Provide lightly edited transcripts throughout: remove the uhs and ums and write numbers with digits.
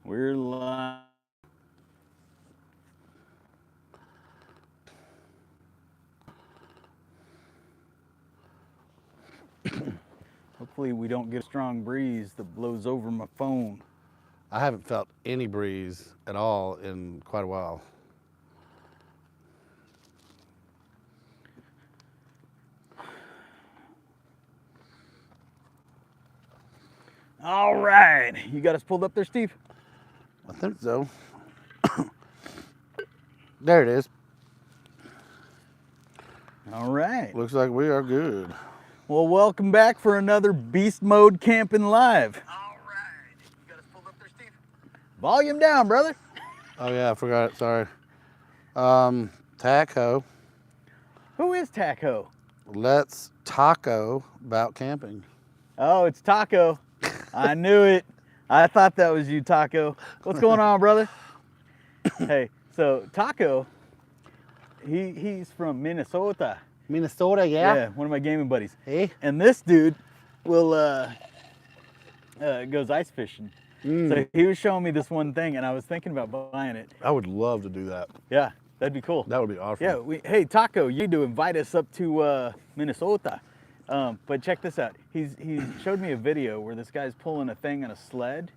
We're live. Hopefully we don't get a strong breeze that blows over my phone. I haven't felt any breeze at all in quite a while. All right. You got us pulled up there, Steve? I think so. There it is. All right. Looks like we are good. Well, welcome back for another Beast Mode Camping Live. All right. You got us pulled up there, Steve? Volume down, brother. Oh yeah, I forgot. Sorry. Taco. Who is Taco? Let's taco about camping. Oh, it's Taco. I knew it. I thought that was you, Taco. What's going on, brother? Hey, so Taco, he's from Minnesota. Minnesota, yeah? Yeah, one of my gaming buddies. Hey? And this dude will goes ice fishing. So he was showing me this one thing, and I was thinking about buying it. I would love to do that. Yeah, that'd be cool. That would be awesome. Yeah, hey Taco, you need to invite us up to Minnesota. But check this out. He showed me a video where this guy's pulling a thing on a sled,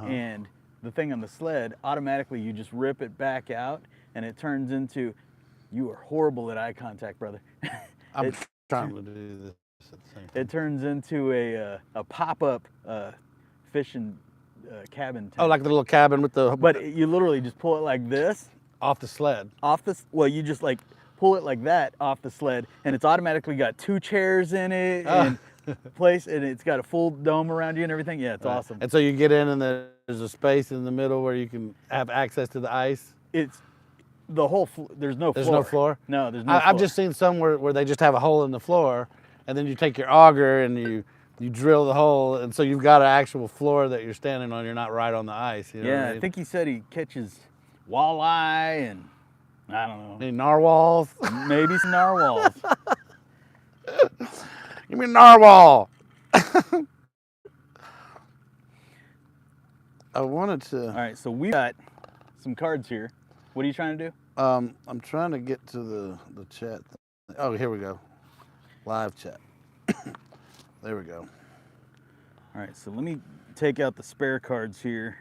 and the thing on the sled, automatically you just rip it back out, and it turns into, you are horrible at eye contact, brother. I'm trying to do this at the same time. It turns into a pop-up fishing cabin tent. Oh, like the little cabin with the... But you literally just pull it like this. Off the sled. Well, you just like pull it like that off the sled, and it's automatically got 2 chairs in it and place, and it's got a full dome around you and everything. Yeah, it's awesome. And so you get in, and there's a space in the middle where you can have access to the ice. It's the whole. There's no floor. There's no floor? No, there's no. I've just seen some where they just have a hole in the floor, and then you take your auger and you drill the hole, and so you've got an actual floor that you're standing on. You're not right on the ice. You know what I mean? I think he said he catches walleye and I don't know. Any narwhals? Maybe some narwhals. Give me a narwhal. I wanted to. All right, so we got some cards here. What are you trying to do? I'm trying to get to the chat. Oh, here we go. Live chat. There we go. All right, so let me take out the spare cards here.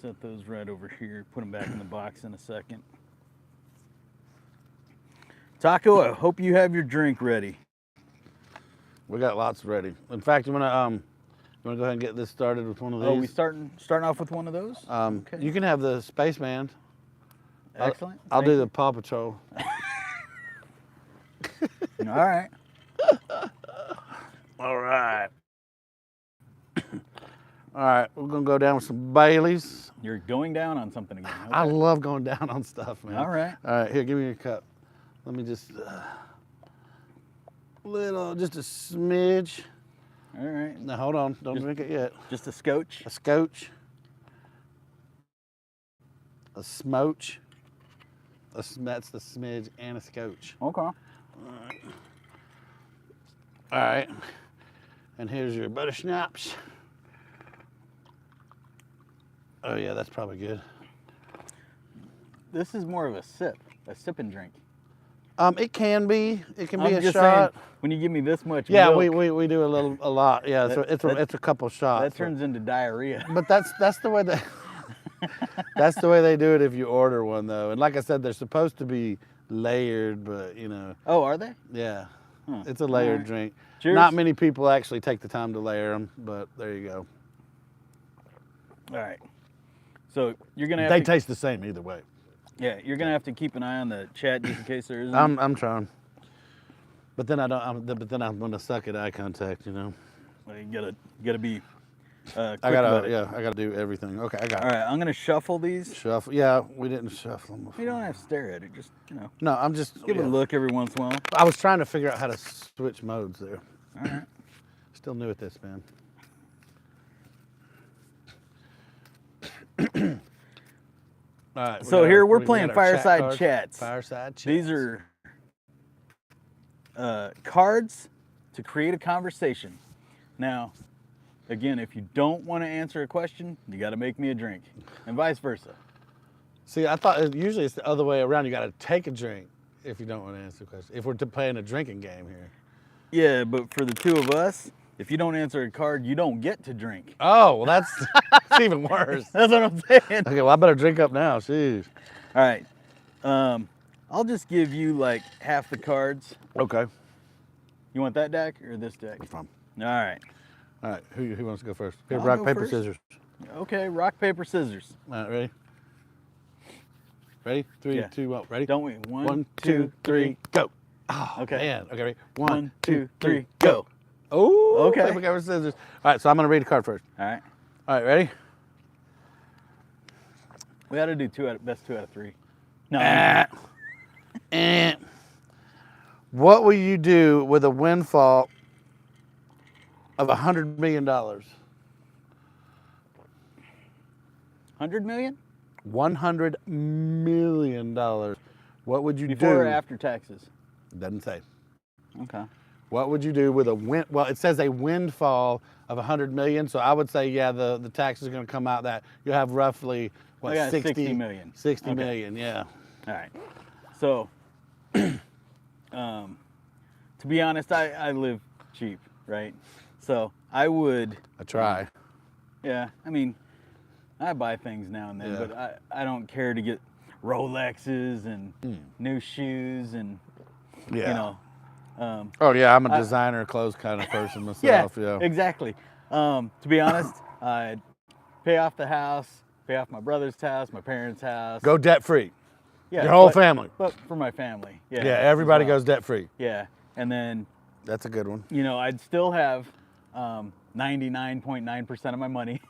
Set those right over here. Put them back in the box in a second. Taco, I hope you have your drink ready. We got lots ready. In fact, you wanna go ahead and get this started with one of these? Oh, we starting off with one of those? Okay. You can have the Spaceman. Excellent. I'll do the Paw Patrol. All right. All right. All right, we're gonna go down with some Baileys. You're going down on something again. Okay. I love going down on stuff, man. All right. All right, here, give me your cup. Let me just, just a smidge. All right. Now, hold on, don't drink it yet. Just a scotch? A scotch. A smooch. That's the smidge and a scotch. Okay. All right. And here's your butter schnapps. Oh yeah, that's probably good. This is more of a sip and drink. It can be. It can be I'm a just shot. saying, when you give me this much Yeah, milk, we do a lot. Yeah, it's a couple shots. that turns into diarrhea. But that's the way that's the way they do it if you order one though. And like I said, they're supposed to be layered, but you know. Oh, are they? Yeah, it's a layered drink. Cheers. Not many people actually take the time to layer them, but there you go. All right. So you're gonna have They to, taste the same either way. yeah, you're gonna have to keep an eye on the chat just in case there isn't. I'm trying. But then I'm gonna suck at eye contact, you know. Well, you gotta be. Quick I about it. gotta do everything. Okay, I got All it. right, I'm gonna shuffle these. Shuffle. Yeah, we didn't shuffle them before. You don't have to stare at it. Just No, I'm just give it a look every once in a while. I was trying to figure out how to switch modes there. All right. Still new at this, man. All right. So here we're we playing got our chat fireside cards. chats. Fireside chats. These are cards to create a conversation. Now, again, if you don't want to answer a question, you got to make me a drink, and vice versa. See, I thought usually it's the other way around. You got to take a drink if you don't want to answer the question. If we're playing a drinking game here. Yeah, but for the two of us, if you don't answer a card, you don't get to drink. Oh, well, that's even worse. That's what I'm saying. Okay, well, I better drink up now. Jeez. All right. I'll just give you like half the cards. Okay. You want that deck or this deck? That's fine. All right. All right, who wants to go first? Here, I'll rock, go paper, first. scissors. Okay, rock, paper, scissors. All right, ready? Ready? Three, Yeah. 2, 1. Ready? Don't we? One, two, three, go. Oh, Okay. man. Okay, ready? One, two, three, go. Oh, Okay. paper, paper, scissors. All right, so I'm going to read the card first. All right. All right, ready? We got to do best 2 out of 3. No. What will you do with a windfall of $100 million? 100 million? $100 million. What would you do? Before or after taxes? Doesn't say. Okay. What would you do with a well, it says a windfall of 100 million, so I would say, yeah, the tax is going to come out that you'll have roughly, what, I got 60 million. 60 Okay. million, yeah. All right. So, to be honest, I live cheap, right? So I would. I try. Yeah. I mean, I buy things now and then, Yeah. but I don't care to get Rolexes and new shoes and, Yeah. you know. Oh, yeah, I'm a designer clothes kind of person myself, yeah. Exactly. To be honest, I'd pay off the house, pay off my brother's house, my parents' house. Go debt free. Yeah, Your whole family. But for my family. Yeah. Yeah, everybody as well. goes debt free. Yeah. And then, That's a good one. you know, I'd still have 99.9% of my money,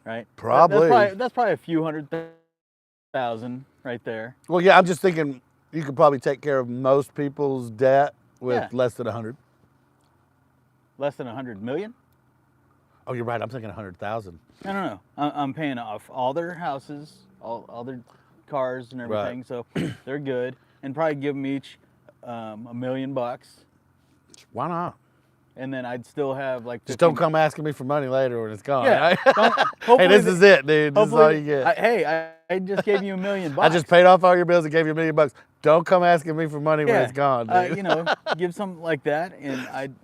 right? Probably. That's probably a few $100,000 right there. Well, yeah, I'm just thinking you could probably take care of most people's debt with Yeah. less than 100. Less than 100 million? Oh, you're right. I'm thinking 100,000. No. I'm paying off all their houses, all their cars and everything, so they're good. And probably give them each $1 million. Why not? And then I'd still have like. Just don't come asking me for money later when it's gone. Yeah. Right? Hey, this is it, dude. This is all you get. I just gave you $1 million. I just paid off all your bills and gave you $1 million. Don't come asking me for money when it's gone, dude. You know, give something like that, and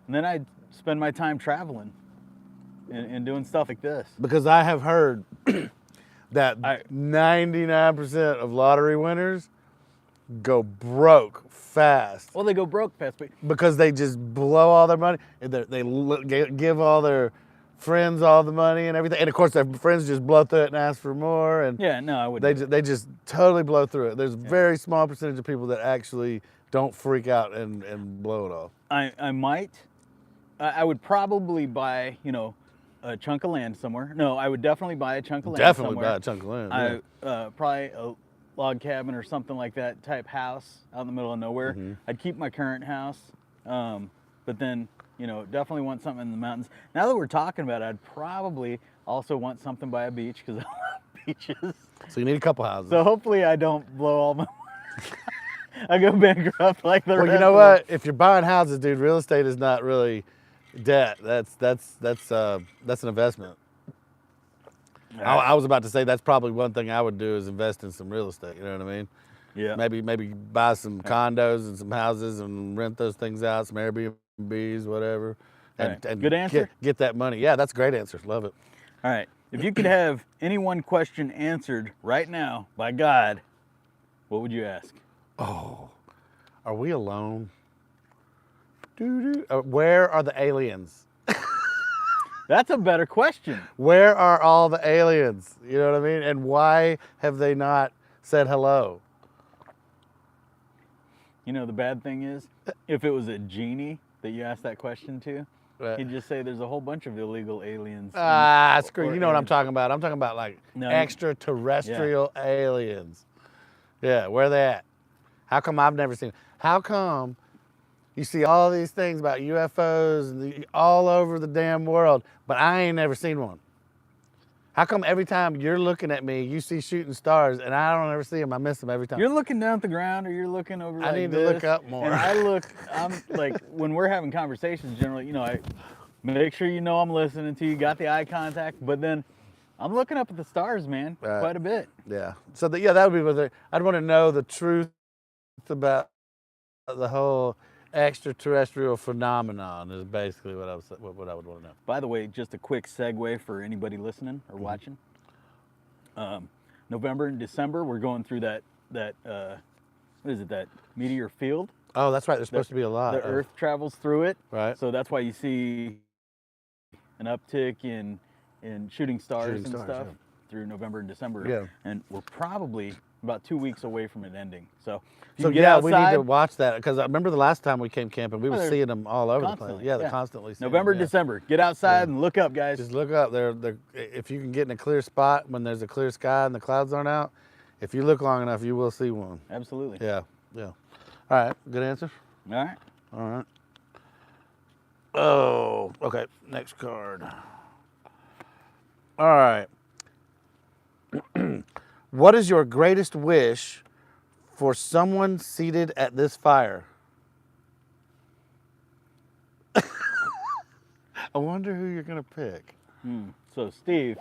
then I'd spend my time traveling and doing stuff like this. Because I have heard that 99% of lottery winners go broke fast. Well, they go broke fast, but Because they just blow all their money. And they give all their friends all the money and everything. And of course, their friends just blow through it and ask for more. And yeah, no, I wouldn't. they just totally blow through it. There's a very small percentage of people that actually don't freak out and blow it all. I might. I would probably buy, you know, a chunk of land somewhere. No, I would definitely buy a chunk of land Definitely somewhere. buy a chunk of land. Yeah. Probably a log cabin or something like that type house out in the middle of nowhere. Mm-hmm. I'd keep my current house, but then, you know, definitely want something in the mountains. Now that we're talking about it, I'd probably also want something by a beach because I love beaches. So you need a couple houses. So hopefully I don't blow all my I go bankrupt like the rest Well, you know of what? If you're buying houses, dude, real estate is not really debt. That's an investment. Yeah. I was about to say that's probably one thing I would do is invest in some real estate. You know what I mean? Yeah. Maybe buy some condos and some houses and rent those things out, some Airbnbs, whatever. And Good answer? Get that money. Yeah, that's a great answer. Love it. All right. If you could have any one question answered right now by God, what would you ask? Oh, are we alone? Where are the aliens? That's a better question. Where are all the aliens? You know what I mean? And why have they not said hello? You know, the bad thing is, if it was a genie that you asked that question to, Right. he'd just say there's a whole bunch of illegal aliens. Screw. You know what I'm talking about? I'm talking about like extraterrestrial aliens. Yeah, where are they at? How come I've never seen? How come you see all these things about UFOs and all over the damn world, but I ain't never seen one? How come every time you're looking at me, you see shooting stars, and I don't ever see them? I miss them every time. You're looking down at the ground, or you're looking over. I need to look up more. And I'm like, when we're having conversations, generally, you know, make sure you know I'm listening to you. Got the eye contact, but then I'm looking up at the stars, man, quite a bit. Yeah. So that would be what I'd want to know the truth about the whole extraterrestrial phenomenon is basically what I would want to know. By the way, just a quick segue for anybody listening or watching. November and December, we're going through that what is it, that meteor field? Oh, that's right. There's supposed to be a lot. The Earth travels through it. Right. So that's why you see an uptick in shooting stars stuff through November and December. Yeah. And we're probably about 2 weeks away from it ending. So we need to watch that, because I remember the last time we came camping, we were seeing them all over the place. Yeah, they're constantly seeing November, them, December. Get outside and look up, guys. Just look up. They're if you can get in a clear spot when there's a clear sky and the clouds aren't out, if you look long enough, you will see one. Absolutely. Yeah, yeah. All right, good answer. All right. All right. Oh, okay. Next card. All right. What is your greatest wish for someone seated at this fire? I wonder who you're gonna pick. So Steve.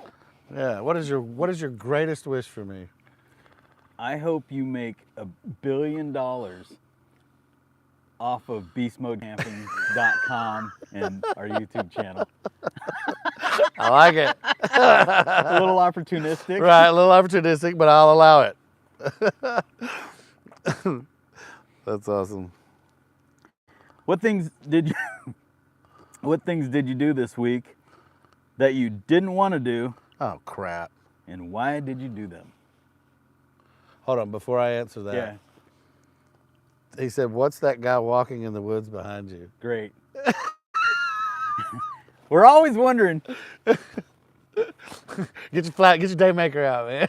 Yeah. What is your greatest wish for me? I hope you make $1 billion off of beastmodecamping.com and our YouTube channel. I like it. A little opportunistic. Right, a little opportunistic, but I'll allow it. That's awesome. What things did you do this week that you didn't want to do? Oh, crap. And why did you do them? Hold on, before I answer that. Yeah. He said, "What's that guy walking in the woods behind you?" Great. We're always wondering. Get your day maker out, man.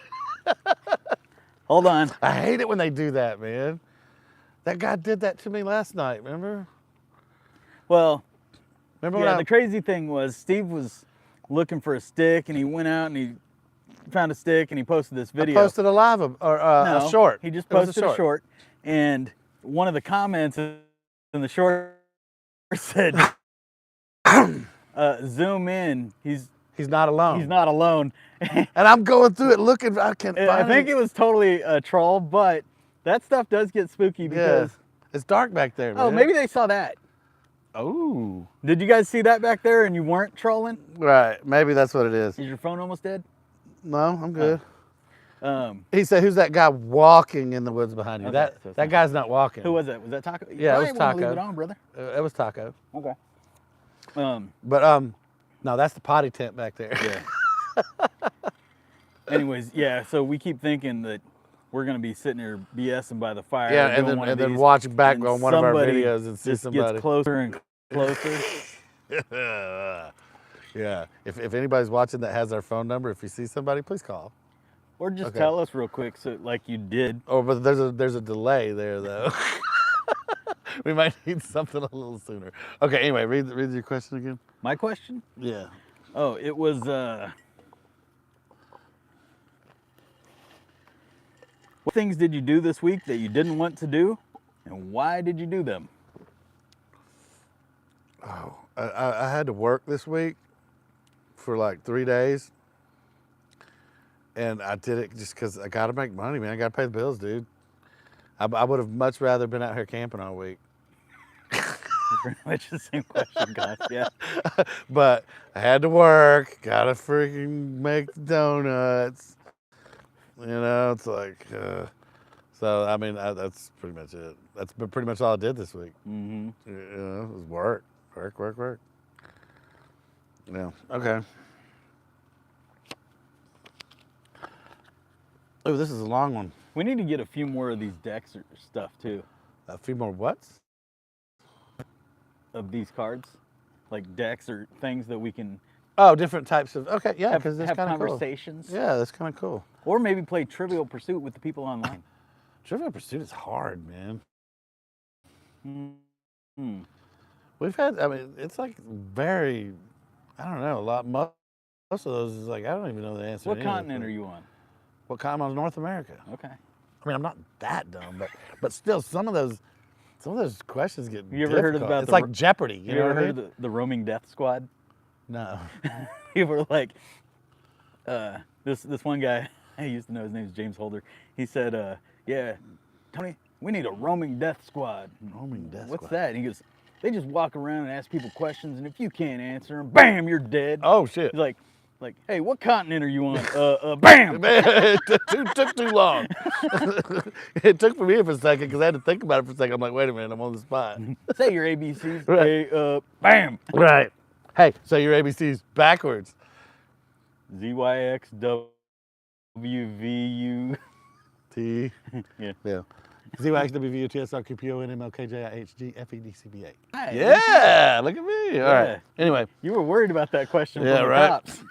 Hold on. I hate it when they do that, man. That guy did that to me last night, remember? Well, remember the crazy thing was Steve was looking for a stick and he went out and he found a stick and he posted this video. I posted a live a short. He just posted a short. And one of the comments in the short said, zoom in. He's not alone. He's not alone. And I'm going through it looking. I can't find I think it was totally a troll, but that stuff does get spooky because it's dark back there, man. Oh, maybe they saw that. Oh. Did you guys see that back there and you weren't trolling? Right. Maybe that's what it is. Is your phone almost dead? No, I'm good. He said, "Who's that guy walking in the woods behind you?" Okay, that guy's not walking. Who was that? Was that Taco? Yeah, it was Taco. Leave it on, brother. It was Taco. Okay. But no, that's the potty tent back there. Yeah. Anyways, yeah. So we keep thinking that we're gonna be sitting there BSing by the fire. Yeah, and then watch back on one of our videos and see somebody. Gets closer and closer. Yeah. If anybody's watching that has our phone number, if you see somebody, please call. Or just tell us real quick, so like you did. Oh, but there's a delay there though. We might need something a little sooner. Okay. Anyway, read your question again. My question? Yeah. Oh, it was. What things did you do this week that you didn't want to do, and why did you do them? Oh, I had to work this week for like 3 days. And I did it just because I got to make money, man. I got to pay the bills, dude. I would have much rather been out here camping all week. Pretty much the same question, guys. Yeah. But I had to work. Got to freaking make donuts. You know, it's like, so I mean, that's pretty much it. That's pretty much all I did this week. Mm-hmm. You know, it was work. Yeah. Okay. Oh, this is a long one. We need to get a few more of these decks or stuff too. A few more whats? Of these cards, like decks or things that we can. Oh, different types of. Okay, yeah, because that's have kind of conversations. Cool. Yeah, that's kind of cool. Or maybe play Trivial Pursuit with the people online. Trivial Pursuit is hard, man. Mm-hmm. We've had. I mean, it's like very. I don't know. A lot. Most of those is like I don't even know the answer. What continent are you on? What continent? North America. Okay. I mean, I'm not that dumb, but still, some of those questions get. You ever heard about? It's like Jeopardy. You ever heard of the Roaming Death Squad? No. People were like, this one guy, I used to know his name is James Holder. He said, yeah, Tony, we need a roaming death squad. Roaming death What's squad? that? And he goes, they just walk around and ask people questions, and if you can't answer them, bam, you're dead. Oh shit. He's like, hey, what continent are you on? Bam! Man, it took too long. It took for me for a second because I had to think about it for a second. I'm like, wait a minute, I'm on the spot. Say your ABCs. Right. Hey, bam! Right. Hey, say your ABCs backwards. ZYXWVU. T. Yeah. Yeah. ZYXWVUTSRQPONMLKJIHGFEDCBA. Hi. Yeah, look at me. All right. Anyway. You were worried about that question Yeah, from the right. cops.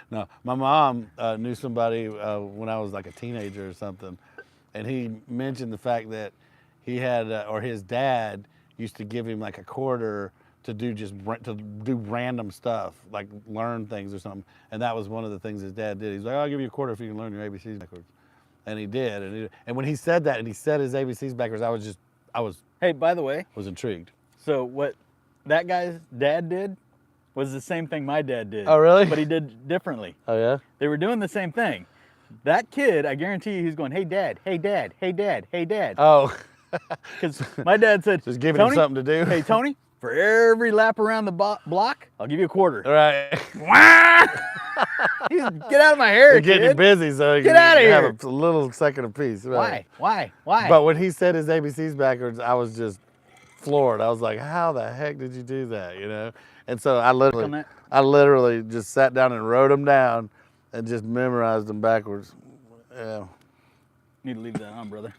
No, my mom knew somebody when I was like a teenager or something, and he mentioned the fact that he had, or his dad used to give him like a quarter to do random stuff, like learn things or something, and that was one of the things his dad did. He's like, I'll give you a quarter if you can learn your ABCs backwards, and he did. And when he said that, and he said his ABCs backwards, I was Hey, by the way, intrigued. so what that guy's dad did was the same thing my dad did. Oh, really? But he did differently. Oh yeah. They were doing the same thing. That kid, I guarantee you, he's going, hey, dad, hey, dad, hey, dad, hey, dad. Oh. Because my dad said, Just giving him something to do. Hey, Tony, for every lap around the block, I'll give you a quarter. All right. Get out of my hair, You're getting kid. busy, so you Get out of have here. a little second apiece. Right. Why? But when he said his ABCs backwards, I was just floored. I was like, how the heck did you do that, you know? And so I literally just sat down and wrote them down and just memorized them backwards. Yeah. Need to leave that on, brother.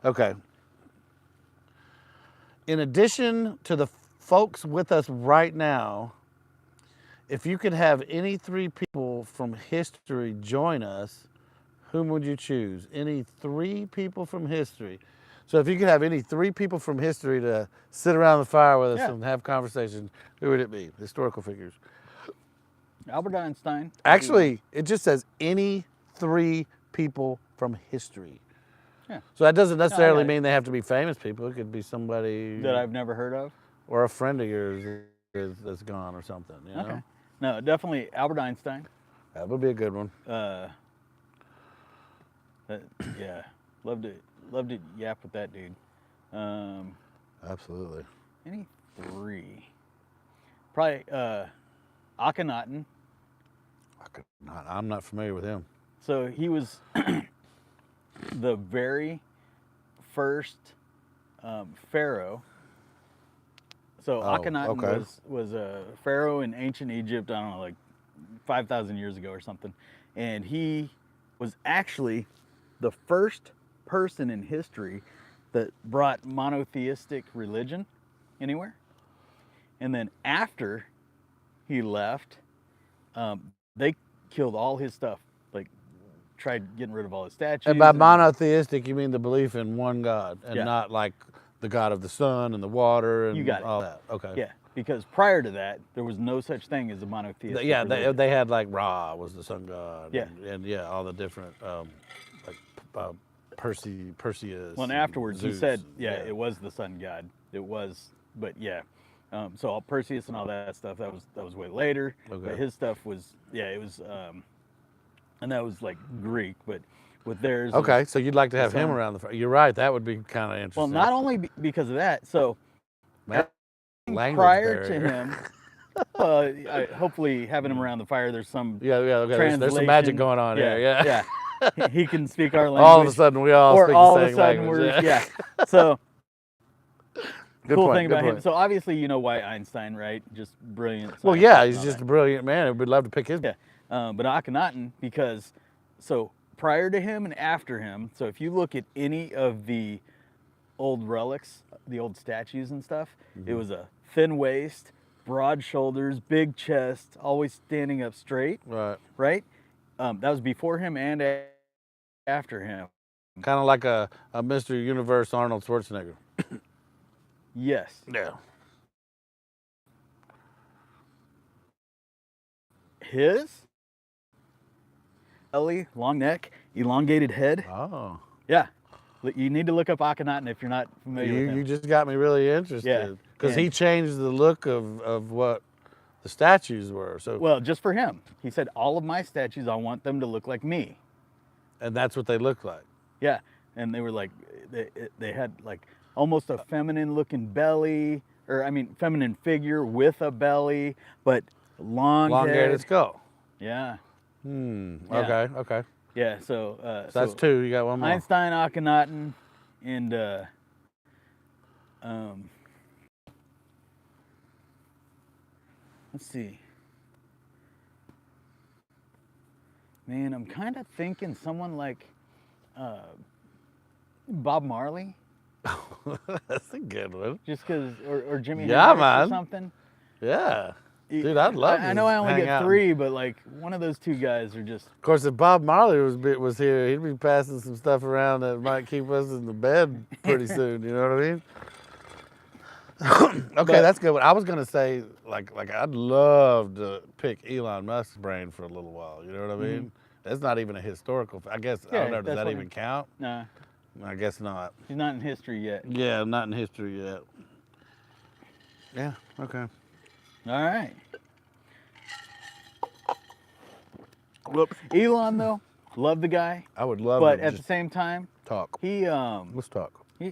Okay. In addition to the folks with us right now, if you could have any 3 people from history join us, whom would you choose? Any 3 people from history. So if you could have any 3 people from history to sit around the fire with us and have conversations, who would it be? Historical figures. Albert Einstein. Actually, it just says any 3 people from history. Yeah. So that doesn't necessarily mean they have to be famous people. It could be somebody that I've never heard of. Or a friend of yours that's gone or something, you know? Okay. No, definitely Albert Einstein. That would be a good one. Yeah. Love to yap with that dude. Absolutely. Any 3? Probably Akhenaten. I'm not familiar with him. So he was the very first pharaoh. So Akhenaten was a pharaoh in ancient Egypt, I don't know, like 5,000 years ago or something. And he was actually the first person in history that brought monotheistic religion anywhere. And then after he left, they killed all his stuff, like tried getting rid of all his statues. And by monotheistic, you mean the belief in one God and not like the God of the sun and the water and you got all it. that. Okay. Yeah, because prior to that, there was no such thing as a monotheistic religion. They had like Ra was the sun god. Yeah. And all the different, Perseus. Well, and afterwards Zeus, he said, it was the sun god. It was, but yeah. So all Perseus and all that stuff, that was way later. Okay. But his stuff was, it was, and that was like Greek, but with theirs. Okay, so you'd like to have him around the fire. You're right, that would be kind of interesting. Well, not only because of that, so prior to him, hopefully having him around the fire, there's some okay. There's some magic going on here. Yeah. He can speak our language. All of a sudden, we all speak the same language. So good cool point, thing about him. So obviously, you know why Einstein, right? Just brilliant. Well, yeah, he's just a brilliant man. We'd love to pick his. Yeah, but Akhenaten, because prior to him and after him, so if you look at any of the old relics, the old statues and stuff, it was a thin waist, broad shoulders, big chest, always standing up straight. Right. That was before him and after him. Kind of like a Mr. Universe Arnold Schwarzenegger. Yes. Yeah. His belly, long neck, elongated head. Oh. Yeah. You need to look up Akhenaten if you're not familiar with him. You just got me really interested. Because he changed the look of what the statues were. So well, just for him. He said, all of my statues, I want them to look like me. And that's what they look like. Yeah. And they were like, they had like almost a feminine looking belly, or I mean, feminine figure with a belly, but long Long-haired skull. Yeah. Okay, okay. Yeah, so that's two. You got one more. Einstein, Akhenaten, and let's see. Man, I'm kind of thinking someone like Bob Marley. That's a good one. Just because, or Jimi Yeah, Hendrix man. or something. Yeah. Dude, I'd love I know I only hang get out. 3, but like one of those 2 guys are just. Of course, if Bob Marley was here, he'd be passing some stuff around that might keep us in the bed pretty soon. You know what I mean? Okay, that's good. I was gonna say like I'd love to pick Elon Musk's brain for a little while. You know what I mean? That's not even a historical. I guess I don't know. Does that even count? Nah. I guess not. He's not in history yet. Yeah, not in history yet. Yeah. Okay. All right. Whoops. Elon though, love the guy. I would love. But at the same time, talk. He Let's talk. He's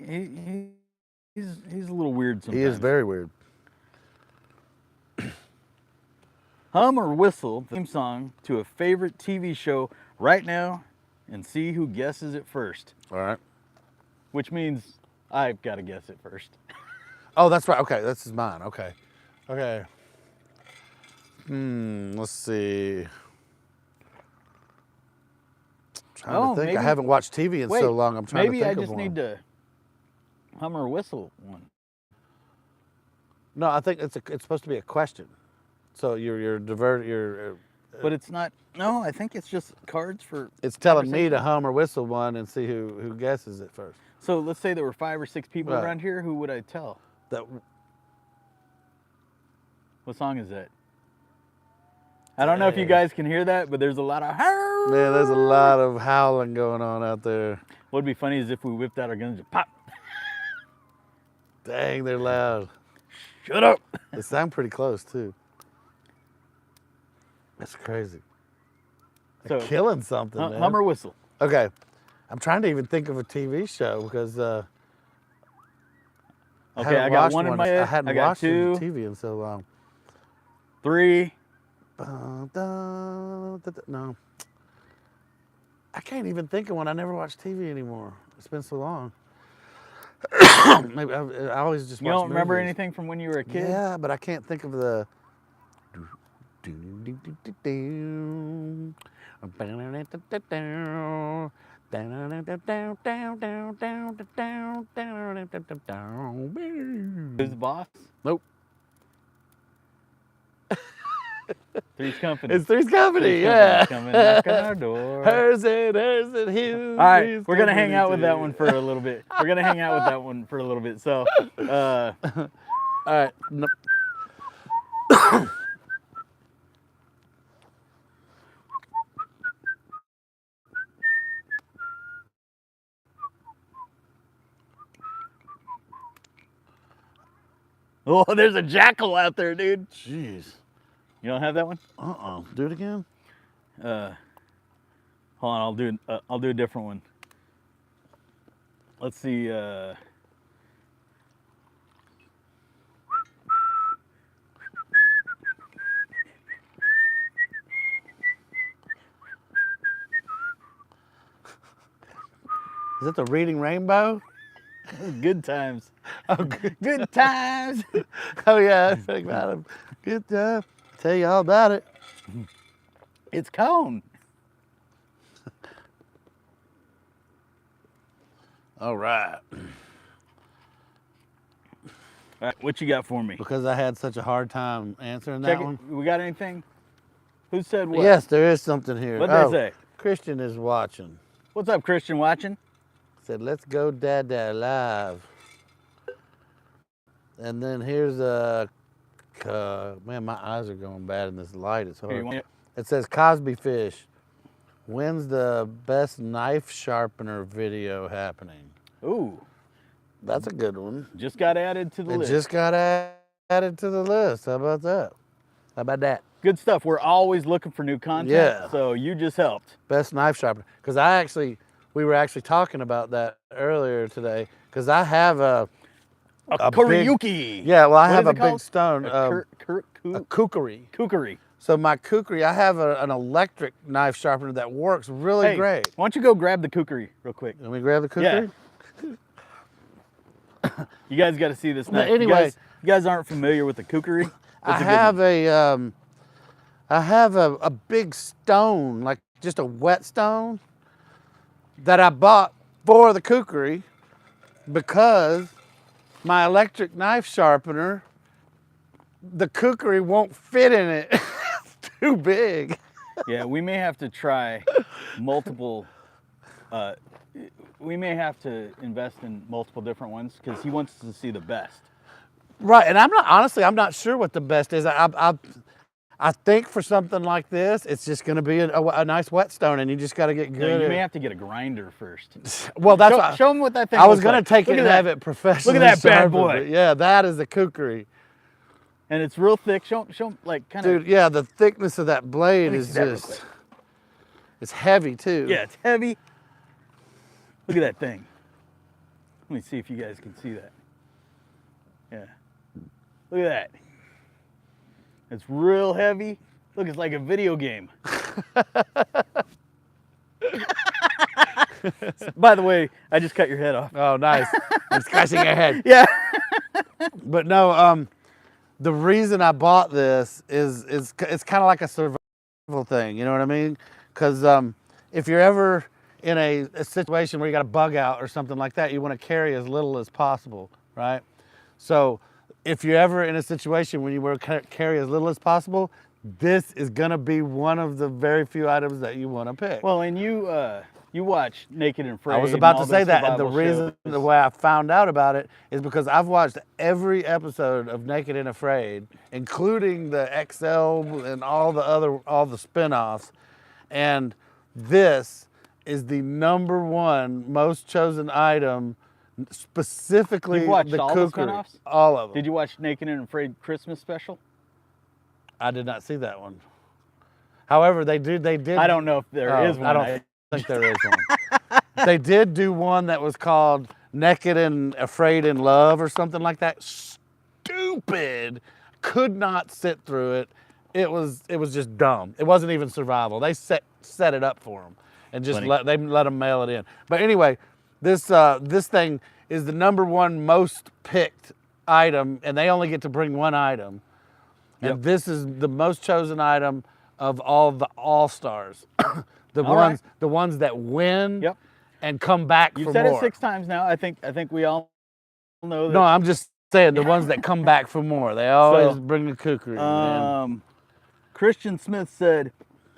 a little weird sometimes. He is very weird. Hum or whistle the theme song to a favorite TV show right now, and see who guesses it first. All right. Which means I've got to guess it first. Oh, that's right. Okay, this is mine. Okay. Okay. Let's see. Trying to think. Maybe, I haven't watched TV in so long. I'm trying to think of one. Maybe I just need to hum or whistle one. No, I think it's supposed to be a question. So you're but it's not. No, I think it's just cards for. It's telling me to hum or whistle one and see who guesses it first. So let's say there were 5 or 6 people around here. Who would I tell? What song is that? I don't know if you guys can hear that, but there's a lot of howl. Yeah, there's a lot of howling going on out there. What'd be funny is if we whipped out our guns and pop. Dang, they're loud. Shut up. They sound pretty close too. That's crazy. They're killing something, man. Hum or whistle. Okay. I'm trying to even think of a TV show because okay, I got one in my head. I hadn't watched TV in so long. 3. No. I can't even think of one. I never watch TV anymore. It's been so long. Maybe I always just watch You don't remember movies. anything from when you were a kid? Yeah, but I can't think of the. Who's the boss? Nope. Three's Company. It's Three's Company, yeah. Coming knocking our door. Hers and his. All right, we're gonna hang out with that one for a little bit. We're gonna hang out with that one for a little bit. So, all right. No. oh, there's a jackal out there, dude. Jeez. You don't have that one? Do it again. Hold on, I'll do a different one. Let's see. Is that the Reading Rainbow? Good times. Oh, Good times. Oh yeah, I think about him. Good time. Tell you all about it. It's Cone. All right. All right, what you got for me? Because I had such a hard time answering Check that it. one. We got anything? Who said what? Yes, there is something here. What'd they say? Christian is watching. What's up, Christian? Watching? Said, let's go Dada live. And then here's a, man, my eyes are going bad in this light. It's hard. It says Cosby Fish. When's the best knife sharpener video happening? Ooh. That's a good one. Just got added to the list. It just got added to the list. How about that? How about that? Good stuff. We're always looking for new content. Yeah. So you just helped. Best knife sharpener. Because we were actually talking about that earlier today. Because I have a Kuryuki. Yeah, well, I What have is a it called? big stone. A kukri. Kukri. So my kukri, I have an electric knife sharpener that works really great. Why don't you go grab the kukri real quick? Let me grab the kukri? Yeah. You guys got to see this knife. Anyway, you guys aren't familiar with the kukri? I have a big stone, like just a wet stone, that I bought for the kukri because my electric knife sharpener, the kukri won't fit in it. It's too big. Yeah, we may have to try multiple. We may have to invest in multiple different ones because he wants to see the best. Right, and I'm not sure what the best is. I think for something like this, it's just going to be a nice whetstone, and you just got to get good. No, you may have to get a grinder first. Well, that's show them what that thing. I was going to take it and have it professionally. Look at that bad boy. Yeah, that is a kukri. And it's real thick. Show them like kind of. Dude, yeah, the thickness of that blade is just. It's heavy too. Yeah, it's heavy. Look at that thing. Let me see if you guys can see that. Yeah. Look at that. It's real heavy. Look, it's like a video game. By the way, I just cut your head off. Oh, nice. I'm scratching your head. Yeah. But no, the reason I bought this is it's kind of like a survival thing. You know what I mean? Because if you're ever in a situation where you got a bug out or something like that, you want to carry as little as possible, right? So if you're ever in a situation when you want to carry as little as possible, this is going to be one of the very few items that you want to pick. Well, and you watch Naked and Afraid. I was about to say that, and the reason the way I found out about it is because I've watched every episode of Naked and Afraid, including the XL and all the spin-offs, and this is the #1 most chosen item, specifically You've watched the all kukri. the spin-offs? All of them. Did you watch Naked and Afraid Christmas special? I did not see that one. However, they did. I don't know if there is one. I don't think there is one. They did do one that was called Naked and Afraid in Love or something like that. Stupid. Could not sit through it. It was just dumb. It wasn't even survival. They set it up for them and just let them mail it in. But anyway, this thing is the #1 most picked item, and they only get to bring one item. And this is the most chosen item of all the all-stars. the ones that win and come back for more. You've said it 6 times now. I think we all know that. No, I'm just saying the ones that come back for more. They always bring the kukri. Christian Smith said,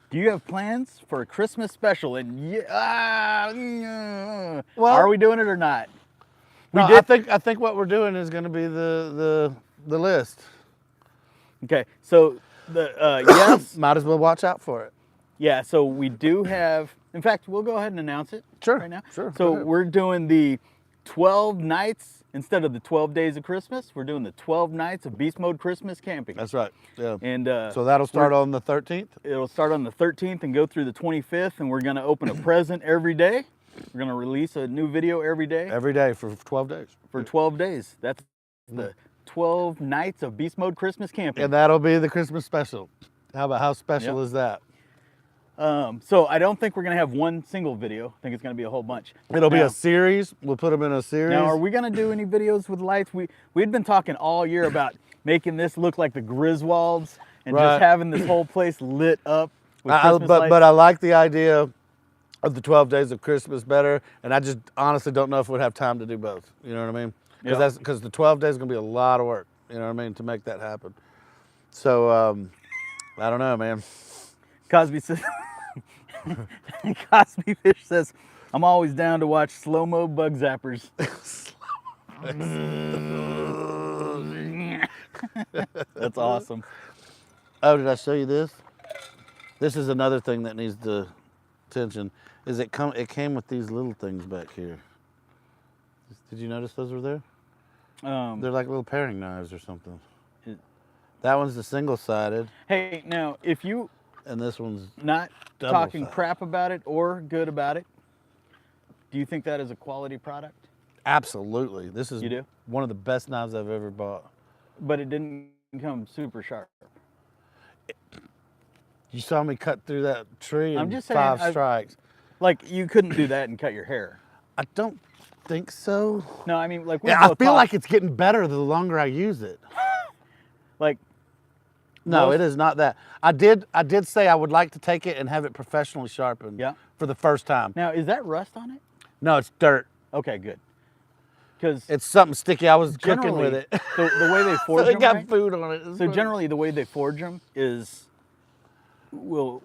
"Do you have plans for a Christmas special?" And well, are we doing it or not? No, I think what we're doing is going to be the list. Okay, so yes, might as well watch out for it. Yeah, so we do have. In fact, we'll go ahead and announce it right now. Sure. So we're doing the 12 nights instead of the 12 days of Christmas. We're doing the 12 nights of Beast Mode Christmas camping. That's right. Yeah. And so that'll start on the 13th. It'll start on the 13th and go through the 25th, and we're going to open a present every day. We're going to release a new video every day. Every day for 12 days. For 12 days. That's the 12 nights of Beast Mode Christmas camping. And that'll be the Christmas special. How special is that? So I don't think we're going to have one single video. I think it's going to be a whole bunch. It'll be a series. We'll put them in a series. Now, are we going to do any videos with lights? We'd been talking all year about making this look like the Griswolds and just having this whole place lit up with Christmas lights. But I like the idea of the 12 days of Christmas better, and I just honestly don't know if we'd have time to do both. You know what I mean? Because the 12 days is going to be a lot of work, you know what I mean, to make that happen. So, I don't know, man. Cosby says, Cosby Fish says, "I'm always down to watch slow-mo bug zappers." That's awesome. Oh, did I show you this? This is another thing that needs the attention. Is it came with these little things back here. Did you notice those were there? Um, They're like little paring knives or something. That one's the single-sided, hey, now if you and this one's not talking double-sided. crap about it or good about it, do you think that is a quality product? Absolutely. This is You do? one of the best knives I've ever bought. But it didn't come super sharp. You saw me cut through that tree I'm in just saying, 5 strikes. Like you couldn't do that and cut your hair. I don't think so. No, I mean like we Yeah, I both feel talked- like it's getting better the longer I use it. like No, most- it is not that. I did say I would like to take it and have it professionally sharpened Yeah. for the first time. Now is that rust on it? No, it's dirt. Okay, good. Because It's something sticky. I was cooking with it. the way they forge So it them, got right? food on it. So generally the way they forge them is will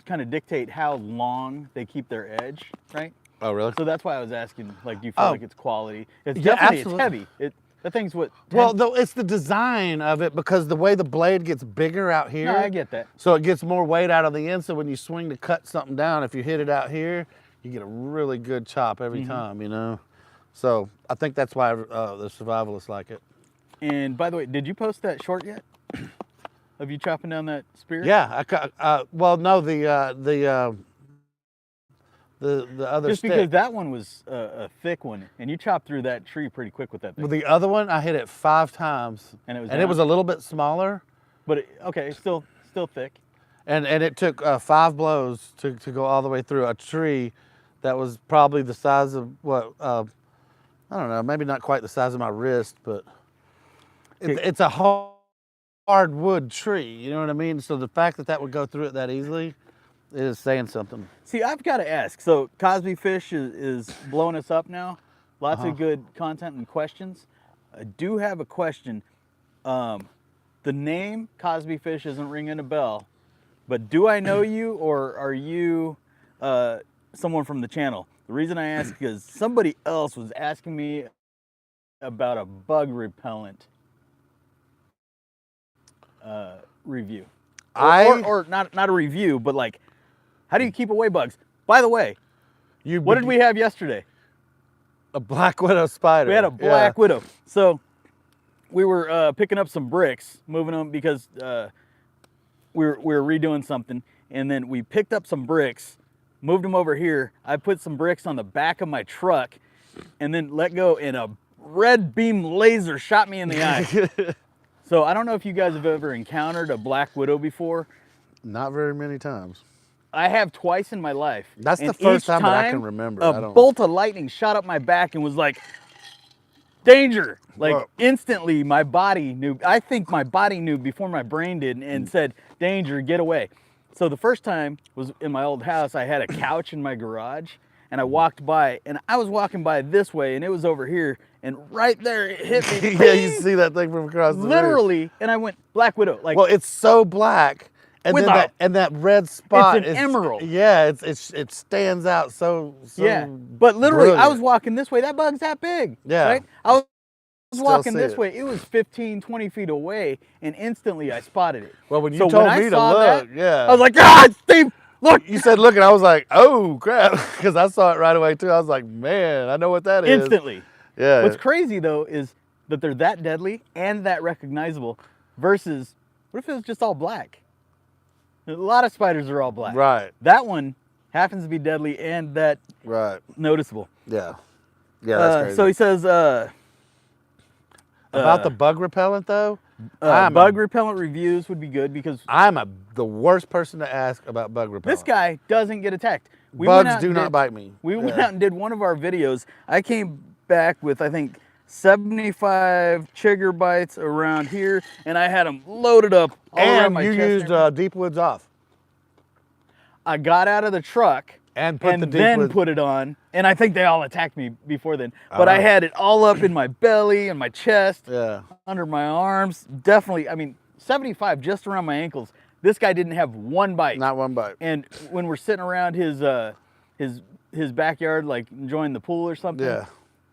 kind of dictate how long they keep their edge, right? Oh, really? So that's why I was asking, like, do you feel Oh. like it's quality? It's Yeah, definitely absolutely. it's heavy. That thing's what? 10? Well, though it's the design of it because the way the blade gets bigger out here. No, I get that. So it gets more weight out of the end. So when you swing to cut something down, if you hit it out here, you get a really good chop every Mm-hmm. time, you know? So I think that's why the survivalists like it. And by the way, did you post that short yet? Of you chopping down that spear? Yeah, well, no, the other Just stick. because that one was a thick one, and you chopped through that tree pretty quick with that thing. Well, the other one, I hit it 5 times. And it was it down? was a little bit smaller. But okay, still thick. And it took 5 blows to go all the way through a tree that was probably the size of what, I don't know, maybe not quite the size of my wrist, but it's a hardwood tree, you know what I mean? So the fact that that would go through it that easily is saying something. See, I've got to ask. So Cosby Fish is blowing us up now. Lots of good content and questions. I do have a question. The name Cosby Fish isn't ringing a bell, but do I know you or are you someone from the channel? The reason I ask is somebody else was asking me about a bug repellent review. Or not a review, but like, how do you keep away bugs? By the way, what did we have yesterday? A black widow spider. We had a black widow. So we were picking up some bricks, moving them because we were redoing something, and then we picked up some bricks, moved them over here. I put some bricks on the back of my truck, and then let go, and a red beam laser shot me in the eye. So I don't know if you guys have ever encountered a black widow before. Not very many times. I have twice in my life. That's and the first each time that I can remember. I A don't- bolt of lightning shot up my back and was like, danger. Like Whoa. instantly my body knew, I think my body knew before my brain did and said, danger, get away. So the first time was in my old house. I had a couch in my garage and I walked by, and I was walking by this way and it was over here, and right there it hit me. Yeah, you see that thing from across the room. Literally, and I went, Black Widow. Like, Well, it's so black, and With then a- that red spot an emerald. Yeah, it stands out so yeah, but literally, I brilliant. was walking this way. That bug's that big. Yeah. Right? I was walking see this it. way. It was 15, 20 feet away, and instantly I spotted it. Well, when you So told I me to saw look, that, yeah. I was like, God, Steve, look! You said look, and I was like, oh crap, because I saw it right away too. I was like, man, I know what that is. Instantly. Yeah. What's crazy though is that they're that deadly and that recognizable versus what if it was just all black? A lot of spiders are all black. Right. That one happens to be deadly and that Right. noticeable. Yeah. Yeah, that's crazy. So he says, about the bug repellent though, bug repellent reviews would be good because I'm the worst person to ask about bug repellent. this guy doesn't get attacked. We went Bugs out do and not did- bite me. We went Yeah. out and did one of our videos. I came back with, I think, 75 chigger bites around here, and I had them loaded up all around And my you chest and used everything. Deep Woods off. I got out of the truck And put the Deep then Woods. put it on, and I think they all attacked me before then. But I right. had it all up in my belly and my chest, Yeah. under my arms. Definitely, I mean, 75 just around my ankles. This guy didn't have one bite. Not one bite. And when we're sitting around his backyard, like enjoying the pool or something, Yeah.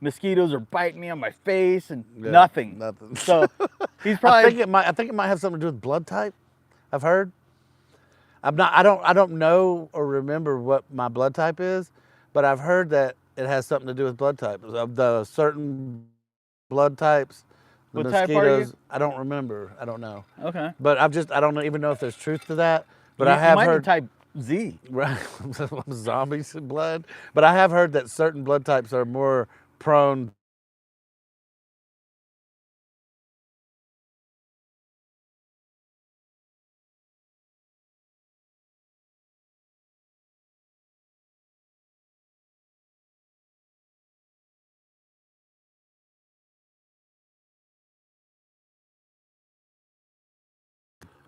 mosquitoes are biting me on my face and Yeah, nothing. nothing. So he's I probably think it might have something to do with blood type. I've heard. I don't know or remember what my blood type is, but I've heard that it has something to do with blood types. Of the certain blood types, the What type are you? mosquitoes, I don't remember. I don't know. Okay. But I don't even know if there's truth to that. But You I have might heard be type Z. right, zombies in blood. But I have heard that certain blood types are more prone.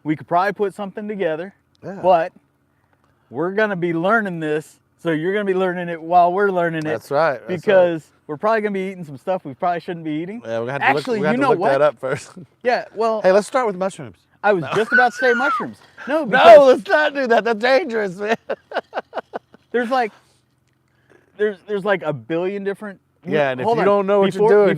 We could probably put something together, Yeah. but we're gonna be learning this, so you're gonna be learning it while we're learning it. That's right. That's because we're probably gonna be eating some stuff we probably shouldn't be eating. Yeah, we have to Actually, look, we you have know to look what? that up first. Yeah, well, Hey, let's start with mushrooms. I was just about to say mushrooms. No, because No, let's not do that. That's dangerous, man. there's like a billion different. Yeah, and if Hold you on. don't know what you're doing,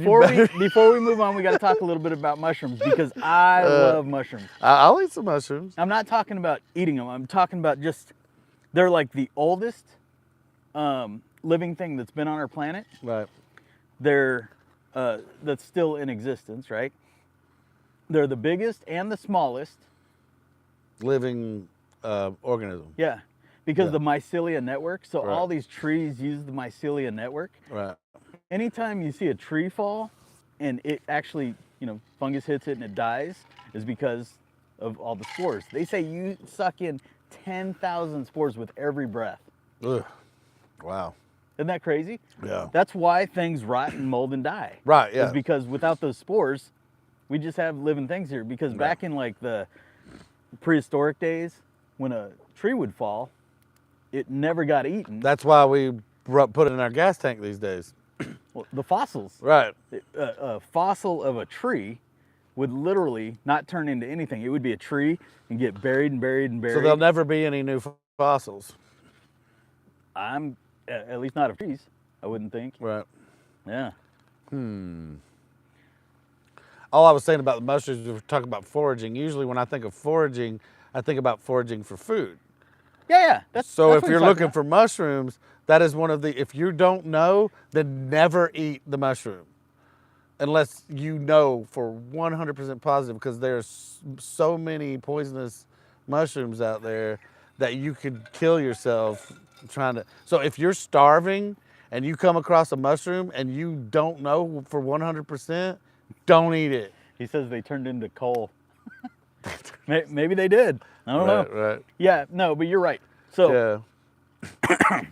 before we move on, we got to talk a little bit about mushrooms because I love mushrooms. I'll eat some mushrooms. I'm not talking about eating them. I'm talking about just they're like the oldest living thing that's been on our planet. Right. They're that's still in existence, right? They're the biggest and the smallest. Living organism. Yeah, because Yeah. the mycelia network. So Right. all these trees use the mycelia network. Right. Anytime you see a tree fall and it actually, fungus hits it and it dies, is because of all the spores. They say you suck in 10,000 spores with every breath. Ugh. Wow. Isn't that crazy? Yeah. That's why things rot and mold and die. Right, yeah. Is because without those spores, we just have living things here. Because back in like the prehistoric days, when a tree would fall, it never got eaten. That's why we put it in our gas tank these days. Well, the fossils. Right. A fossil of a tree would literally not turn into anything. It would be a tree and get buried and buried and buried. So there'll never be any new fossils. I'm at least not of trees, I wouldn't think. Right. Yeah. All I was saying about the mushrooms, we were talking about foraging. Usually when I think of foraging, I think about foraging for food. Yeah. So that's if what you're talking looking about. for mushrooms, that is one of the, if you don't know, then never eat the mushroom. Unless you know for 100% positive, because there's so many poisonous mushrooms out there that you could kill yourself trying to. So if you're starving and you come across a mushroom and you don't know for 100%, don't eat it. He says they turned into coal. Maybe they did. I don't know. Right. Yeah, no, but you're right. So Yeah.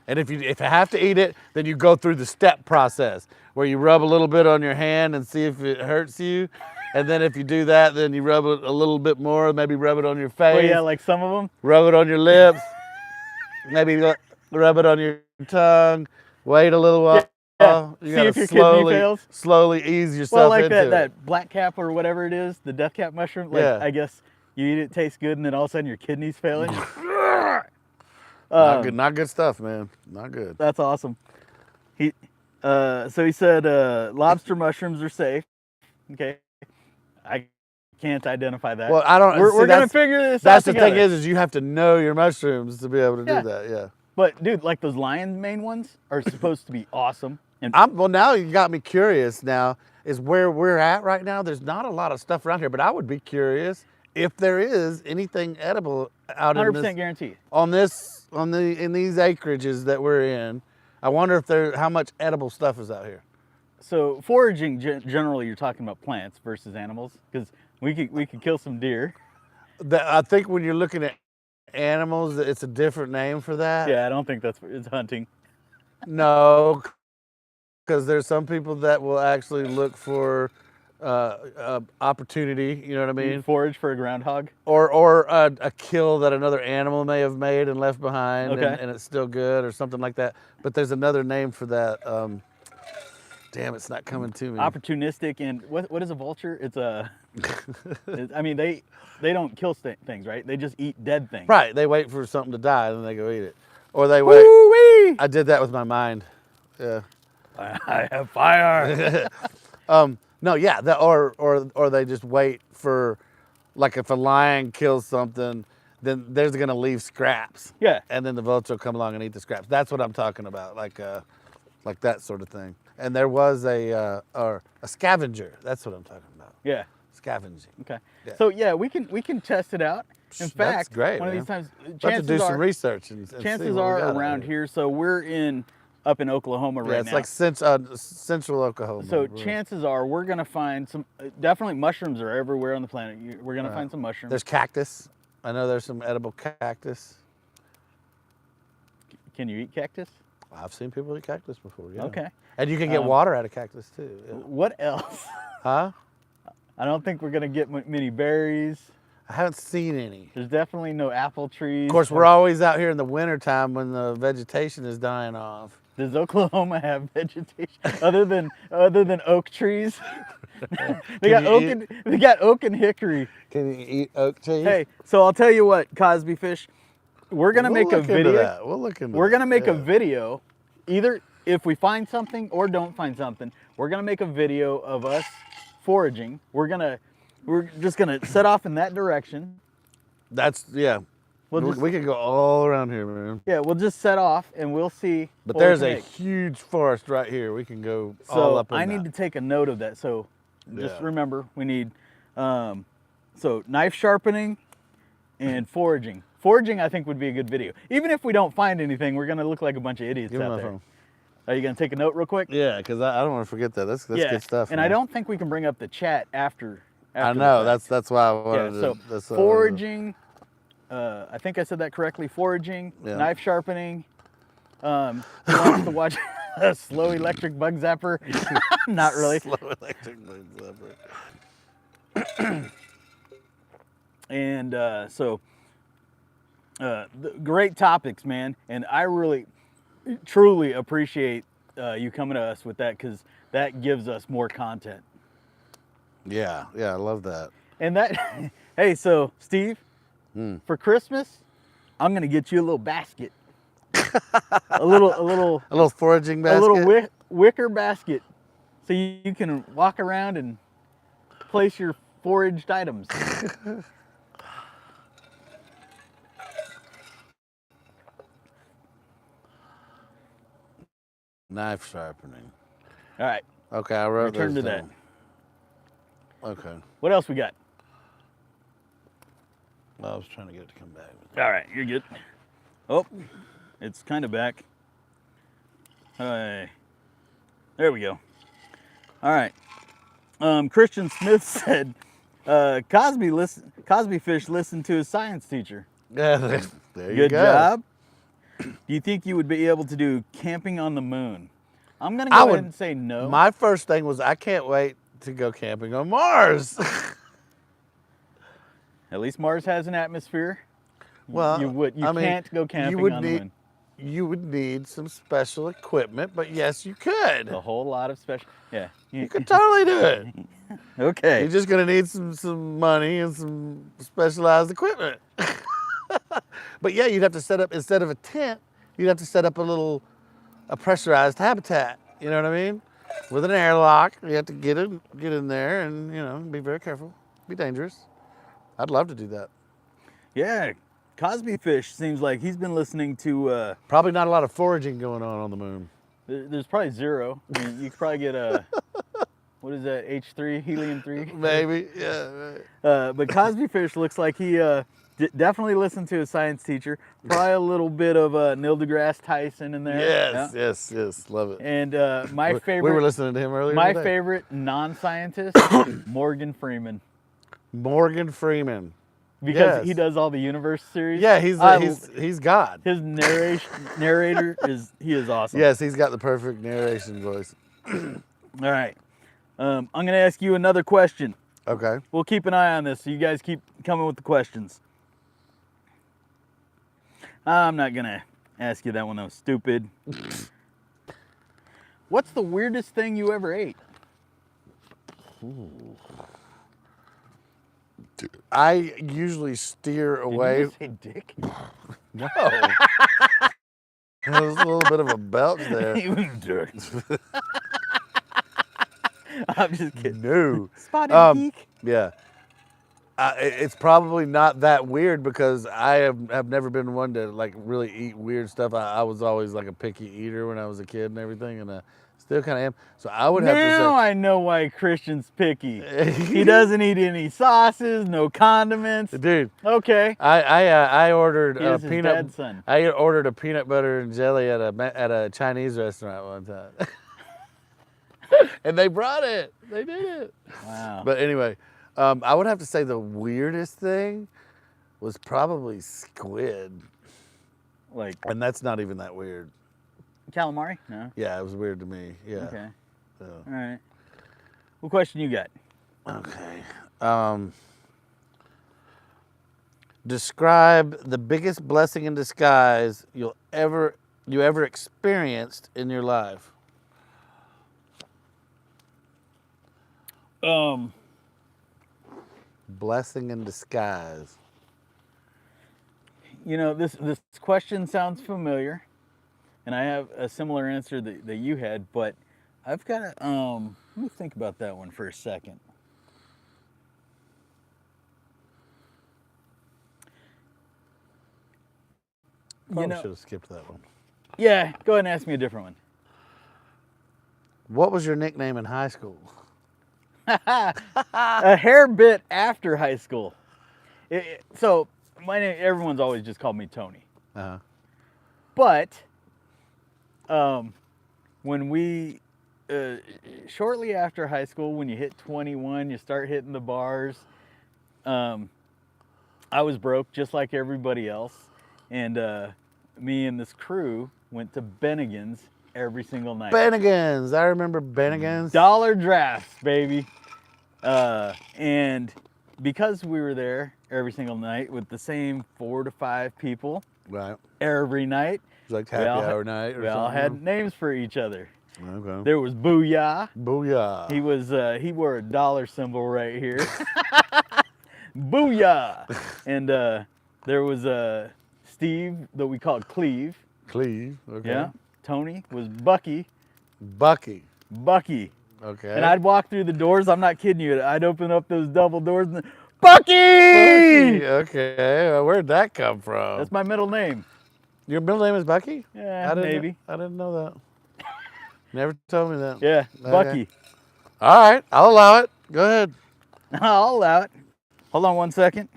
And if you have to eat it, then you go through the step process where you rub a little bit on your hand and see if it hurts you. And then if you do that, then you rub it a little bit more, maybe rub it on your face. well, yeah, like some of them. Rub it on your lips. Maybe rub it on your tongue. Wait a little while. Yeah. You See gotta if your kidney fails. slowly ease yourself Well, like into it. that black cap or whatever it is, the death cap mushroom. Like, Yeah. I guess you eat it, tastes good, and then all of a sudden your kidneys failing. Not good stuff, man. Not good. That's awesome. So he said lobster mushrooms are safe. Okay, I can't identify that. Well, I don't. We're gonna figure this out That's the together. thing is you have to know your mushrooms to be able to Yeah. do that. Yeah. But dude, like those lion mane ones are supposed to be awesome. And Well, now you got me curious. Now is where we're at right now. There's not a lot of stuff around here, but I would be curious if there is anything edible out 100% in this, guaranteed. in these acreages that we're in. I wonder if how much edible stuff is out here. So foraging generally, you're talking about plants versus animals, because we could kill some deer. I think when you're looking at animals, it's a different name for that. Yeah, I don't think it's hunting. No, because there's some people that will actually look for opportunity. You know what I mean? Forage for a groundhog. Or a kill that another animal may have made and left behind, Okay. and it's still good, or something like that. But there's another name for that. Damn, it's not coming to me. Opportunistic, and what is a vulture? It's a. I mean, they don't kill things, right? They just eat dead things. Right, they wait for something to die and then they go eat it, or they wait. Woo-wee! I did that with my mind. Yeah. I have fire. No, yeah, or they just wait for, like if a lion kills something, then they're gonna leave scraps. Yeah. And then the vulture will come along and eat the scraps. That's what I'm talking about. Like like that sort of thing. And there was a scavenger. That's what I'm talking about. Yeah. Scavenging. Okay. Yeah. So yeah, we can test it out. In That's fact, great, one man. of these times, Have to chances do are, some research and see chances what we are got out around here. So we're up in Oklahoma right Yeah, it's now. like central Oklahoma. So chances are we're gonna find some. Definitely mushrooms are everywhere on the planet. We're gonna find some mushrooms. There's cactus. I know there's some edible cactus. Can you eat cactus? I've seen people eat cactus before. Yeah. Okay. And you can get water out of cactus too. Yeah. What else? Huh? I don't think we're gonna get many berries. I haven't seen any. There's definitely no apple trees. Of course, we're always out here in the wintertime when the vegetation is dying off. Does Oklahoma have vegetation other than oak trees? they got oak and hickory. Can you eat oak trees? Hey, so I'll tell you what, Cosby Fish, we're gonna make a video. We'll look into that. We're gonna make a video, either if we find something or don't find something. We're gonna make a video of us foraging. We're just gonna set off in that direction. We could go all around here, man. Yeah, we'll just set off and we'll see. But there's a huge forest right here. We can go all up in I need to take a note of that. So just remember, we need so knife sharpening and foraging. Foraging, I think, would be a good video. Even if we don't find anything, we're gonna look like a bunch of idiots out there. Phone. Are you gonna take a note real quick? Yeah, because I don't want to forget that. That's good stuff. And man. I don't think we can bring up the chat after I know that's why I wanted to. So foraging. I think I said that correctly. Foraging, knife sharpening. Who wants to watch a slow electric bug zapper? Not really. Slow electric bug zapper. And great topics, man. And I really, truly appreciate you coming to us with that, because that gives us more content. Yeah, I love that. And that, hey, so Steve, for Christmas, I'm gonna get you a little basket, a little foraging basket, a little wicker basket, so you can walk around and place your foraged items. Knife sharpening. All right. Okay, I wrote Return to those down. that. Okay. What else we got? I was trying to get it to come back. All right, you're good. Oh, it's kind of back. There we go. All right. Christian Smith said, Cosby Fish listened to his science teacher. Yeah, there you Good go. job. Do you think you would be able to do camping on the moon? I'm going to go ahead and say no. My first thing was I can't wait to go camping on Mars. At least Mars has an atmosphere. Well, you can't go camping on the moon. You would need some special equipment, but yes, you could. A whole lot of special, yeah. You could totally do it. Okay. You're just gonna need some money and some specialized equipment. But yeah, you'd have to set up, instead of a tent, you'd have to set up a pressurized habitat. You know what I mean? With an airlock, you have to get in there, and be very careful. Be dangerous. I'd love to do that. Yeah, Cosby Fish seems like he's been listening to. Probably not a lot of foraging going on the moon. There's probably zero. I mean, you could probably get a. What is that? H3, helium-3? Maybe, yeah. Right. But Cosby Fish looks like he definitely listened to his science teacher. Probably a little bit of Neil deGrasse Tyson in there. Yes, love it. And my favorite. We were listening to him earlier. My today. favorite non-scientist, Morgan Freeman. Morgan Freeman. Because he does all the universe series. Yeah, he's God. His narrator is awesome. Yes, he's got the perfect narration voice. All right. I'm going to ask you another question. Okay. We'll keep an eye on this, so you guys keep coming with the questions. I'm not going to ask you that one. That was stupid. What's the weirdest thing you ever ate? Ooh. I usually steer away. Did you just say dick? No. There was a little bit of a belch there. He was dick. I'm just kidding. No. Spotted geek. Yeah. It's probably not that weird because I have never been one to like really eat weird stuff. I was always like a picky eater when I was a kid and everything, and still kind of am. So I would have to say. Now I know why Christian's picky. He doesn't eat any sauces, no condiments. Dude. Okay. I ordered a his dad's son. I ordered a peanut butter and jelly at a Chinese restaurant one time. And they brought it. They did it. Wow. But anyway, I would have to say the weirdest thing was probably squid. Like, and that's not even that weird. Calamari? No. Yeah, it was weird to me. Yeah. Okay. So. All right. What question you got? Okay. Describe the biggest blessing in disguise you ever experienced in your life. Blessing in disguise. You know, this question sounds familiar, and I have a similar answer that you had, but I've got to let me think about that one for a second. Probably should have skipped that one. Yeah, go ahead and ask me a different one. What was your nickname in high school? A hair bit after high school. So my name, everyone's always just called me Tony. Uh-huh. But when we shortly after high school, when you hit 21, you start hitting the bars. I was broke just like everybody else, and me and this crew went to Bennigan's every single night. Bennigan's, I remember Bennigan's. Dollar drafts, baby. And because we were there every single night with the same 4 to 5 people, right, every night, it was like happy hour night or something. We all had names for each other. Okay. There was Booyah. Booyah. He wore a dollar symbol right here. Booyah. And there was Steve that we called Cleve. Cleve. Okay. Yeah. Tony was Bucky. Bucky. Okay. And I'd walk through the doors. I'm not kidding you. I'd open up those double doors and Bucky! Okay. Where'd that come from? That's my middle name. Your middle name is Bucky? Yeah, maybe. I didn't know that. Never told me that. Yeah, okay. Bucky. All right, I'll allow it. Go ahead. I'll allow it. Hold on one second.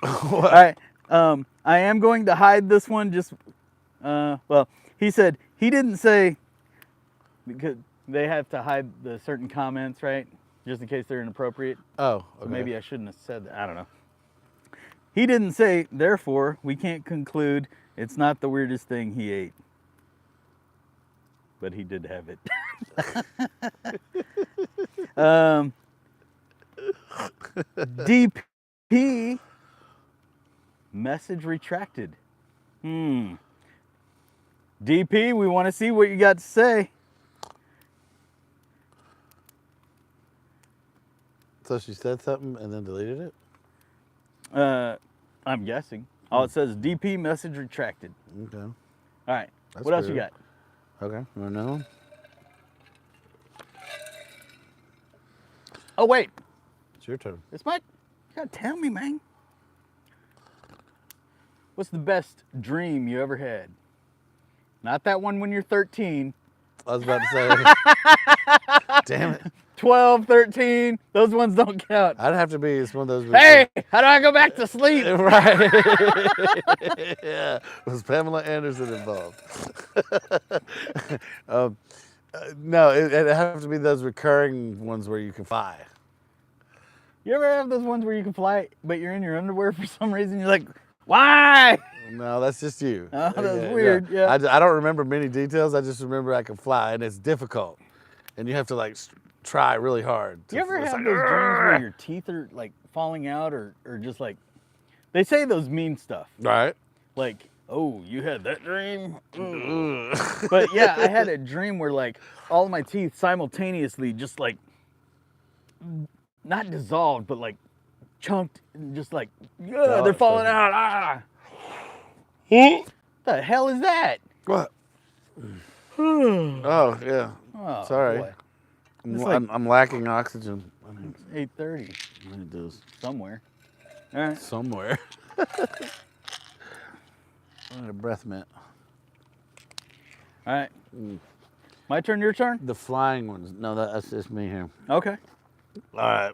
All right. I am going to hide this one. Just well, he said he didn't say, because they have to hide the certain comments, right? Just in case they're inappropriate. Oh, okay. So maybe I shouldn't have said that. I don't know. He didn't say, therefore, we can't conclude it's not the weirdest thing he ate. But he did have it. DP message retracted. DP, we want to see what you got to say. So she said something and then deleted it? I'm guessing. All it says, DP message retracted. Okay. All right. That's what else you got? Okay. You want to know? Oh, wait. It's your turn. It's my... You gotta tell me, man. What's the best dream you ever had? Not that one when you're 13. I was about to say. Damn it. 12, 13, those ones don't count. I'd have to be one of those. Hey, how do I go back to sleep? Right. Yeah. Was Pamela Anderson involved? No, it'd have to be those recurring ones where you can fly. You ever have those ones where you can fly, but you're in your underwear for some reason? You're like, why? No, that's just you. Oh, that's weird. Yeah. I don't remember many details. I just remember I can fly, and it's difficult, and you have to like try really hard. You ever have those dreams where your teeth are like falling out, or just like, they say those mean stuff. Right. Like, oh, you had that dream? But yeah, I had a dream where like all of my teeth simultaneously just like, not dissolved, but like chunked and just like, they're falling out. The hell is that? What? Oh, yeah. Oh, Oh, Sorry. boy. I'm lacking oxygen. It's 8:30. It is. Somewhere. All right. Somewhere. I need a breath mint. All right. My turn, your turn? The flying ones. No, that's just me here. Okay. All right.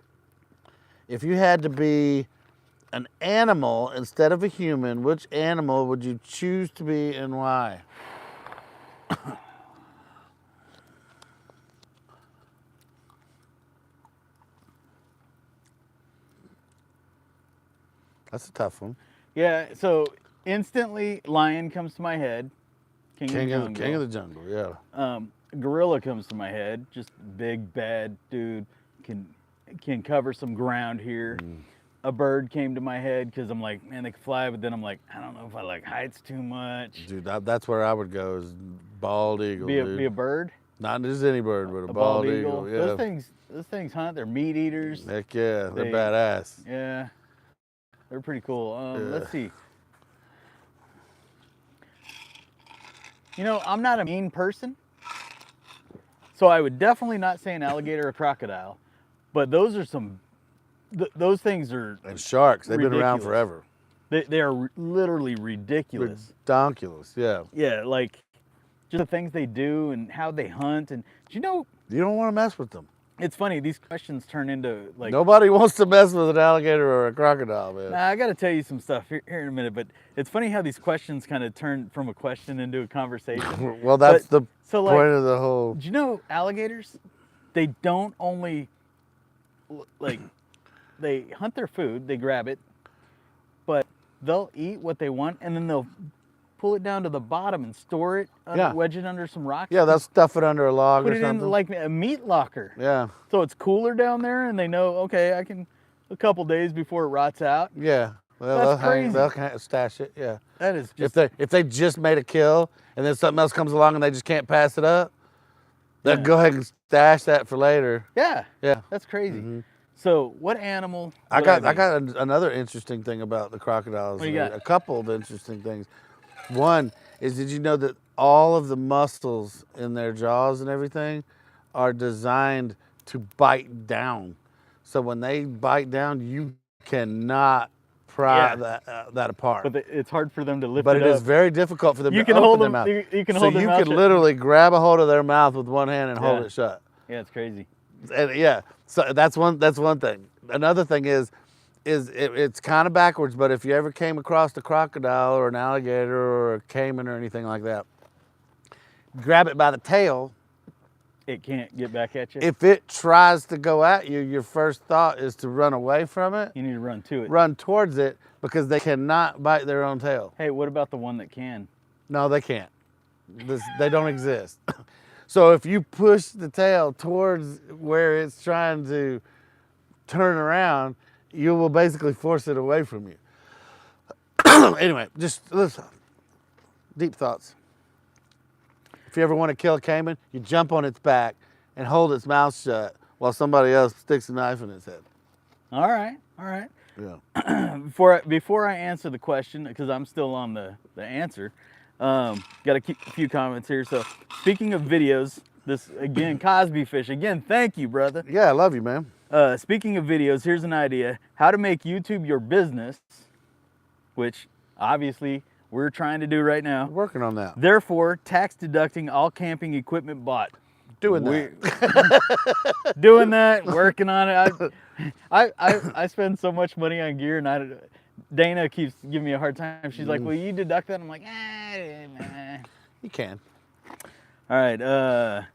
If you had to be an animal instead of a human, which animal would you choose to be and why? That's a tough one. Yeah, so instantly lion comes to my head. King of the Jungle. King of the Jungle, yeah. Gorilla comes to my head. Just big, bad dude. Can cover some ground here. A bird came to my head because I'm like, man, they can fly, but then I'm like, I don't know if I like heights too much. Dude, that's where I would go is bald eagle, dude. Be a bird? Not just any bird, but a bald bald eagle. Yeah. Those things hunt. They're meat eaters. Heck yeah, they're badass. Yeah, they're pretty cool. Let's see. You know, I'm not a mean person, so I would definitely not say an alligator or crocodile. But those are those things are. And sharks, they've been around ridiculous. forever. They are literally ridiculous. Redonkulous, yeah. Yeah, like just the things they do and how they hunt. And you know, you don't want to mess with them. It's funny, these questions turn into like... Nobody wants to mess with an alligator or a crocodile, man. Nah, I got to tell you some stuff here in a minute, but it's funny how these questions kind of turn from a question into a conversation. Well, that's the point of the whole... Do you know alligators, they don't only, like, they hunt their food, they grab it, but they'll eat what they want, and then they'll pull it down to the bottom and store it, wedge it under some rocks. Yeah, they'll stuff it under a log or something. Put it in like a meat locker. Yeah. So it's cooler down there, and they know, okay, I can, a couple days before it rots out. Yeah. Well, they'll stash it, yeah. That is just... If they just made a kill, and then something else comes along and they just can't pass it up, they'll go ahead and stash that for later. Yeah. Yeah. That's crazy. Mm-hmm. So what animal... I got another interesting thing about the crocodiles. What do you got? A couple of interesting things. One is, did you know that all of the muscles in their jaws and everything are designed to bite down? So when they bite down, you cannot pry that apart. But it's hard for them to lift it up. But it is very difficult for them to open their mouth. You can hold their mouth shut. So you can literally grab a hold of their mouth with one hand and hold it shut. Yeah, it's crazy. And so that's one thing. Another thing is it's kind of backwards, but if you ever came across a crocodile or an alligator or a caiman or anything like that, grab it by the tail. It can't get back at you? If it tries to go at you, your first thought is to run away from it. You need to run to it. Run towards it, because they cannot bite their own tail. Hey, what about the one that can? No, they can't. They don't exist. So if you push the tail towards where it's trying to turn around, you will basically force it away from you. Anyway, just listen. Deep thoughts. If you ever want to kill a caiman, you jump on its back and hold its mouth shut while somebody else sticks a knife in its head. All right, all right. Yeah. Before I answer the question, because I'm still on the answer, got a few comments here. So speaking of videos, this again, Cosby Fish, again, thank you, brother. Yeah, I love you, man. Speaking of videos, here's an idea. How to make YouTube your business, which obviously we're trying to do right now. We're working on that. Therefore, tax deducting all camping equipment bought. Doing that, working on it. I spend so much money on gear, and Dana keeps giving me a hard time. She's like, will you deduct that? I'm like, nah. You can. All right.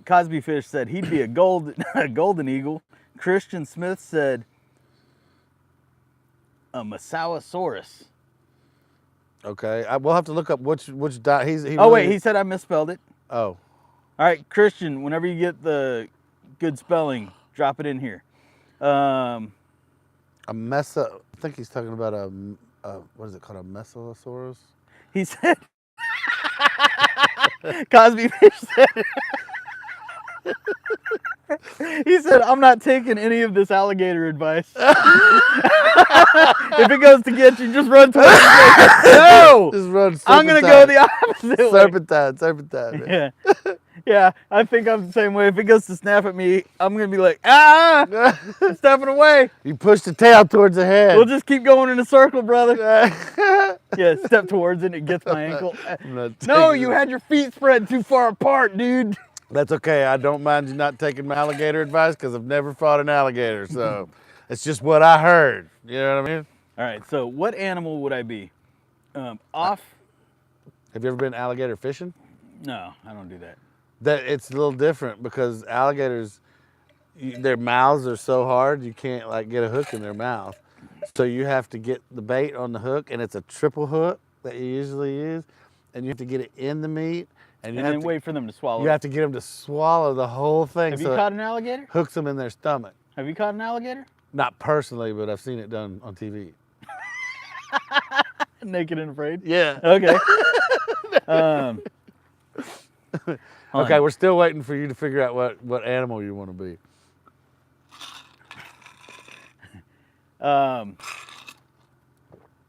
Cosby Fish said he'd be a golden eagle. Christian Smith said a Massaosaurus. Okay, we'll have to look up which dot he wait, he said I misspelled it. Oh. All right, Christian, whenever you get the good spelling, drop it in here. I think he's talking about a what is it called, a Mesosaurus? He said Cosby Fish said he said, I'm not taking any of this alligator advice. If it goes to get you, just run towards it. No! Just run serpentine. I'm going to go the opposite way. Serpentine. Yeah. Yeah, I think I'm the same way. If it goes to snap at me, I'm gonna be like, ah, I'm stepping away. You push the tail towards the head. We'll just keep going in a circle, brother. Yeah, step towards it and it gets my ankle. No, you had your feet spread too far apart, dude. That's okay. I don't mind you not taking my alligator advice because I've never fought an alligator. So it's just what I heard. You know what I mean? All right, so what animal would I be? Off? Have you ever been alligator fishing? No, I don't do that. It's a little different because alligators, their mouths are so hard you can't like get a hook in their mouth. So you have to get the bait on the hook, and it's a triple hook that you usually use, and you have to get it in the meat, and you have then to wait for them to swallow. You have to get them to swallow the whole thing. Have you caught an alligator? Hooks them in their stomach. Have you caught an alligator? Not personally, but I've seen it done on TV. Naked and Afraid? Yeah. Okay. Okay, we're still waiting for you to figure out what animal you want to be.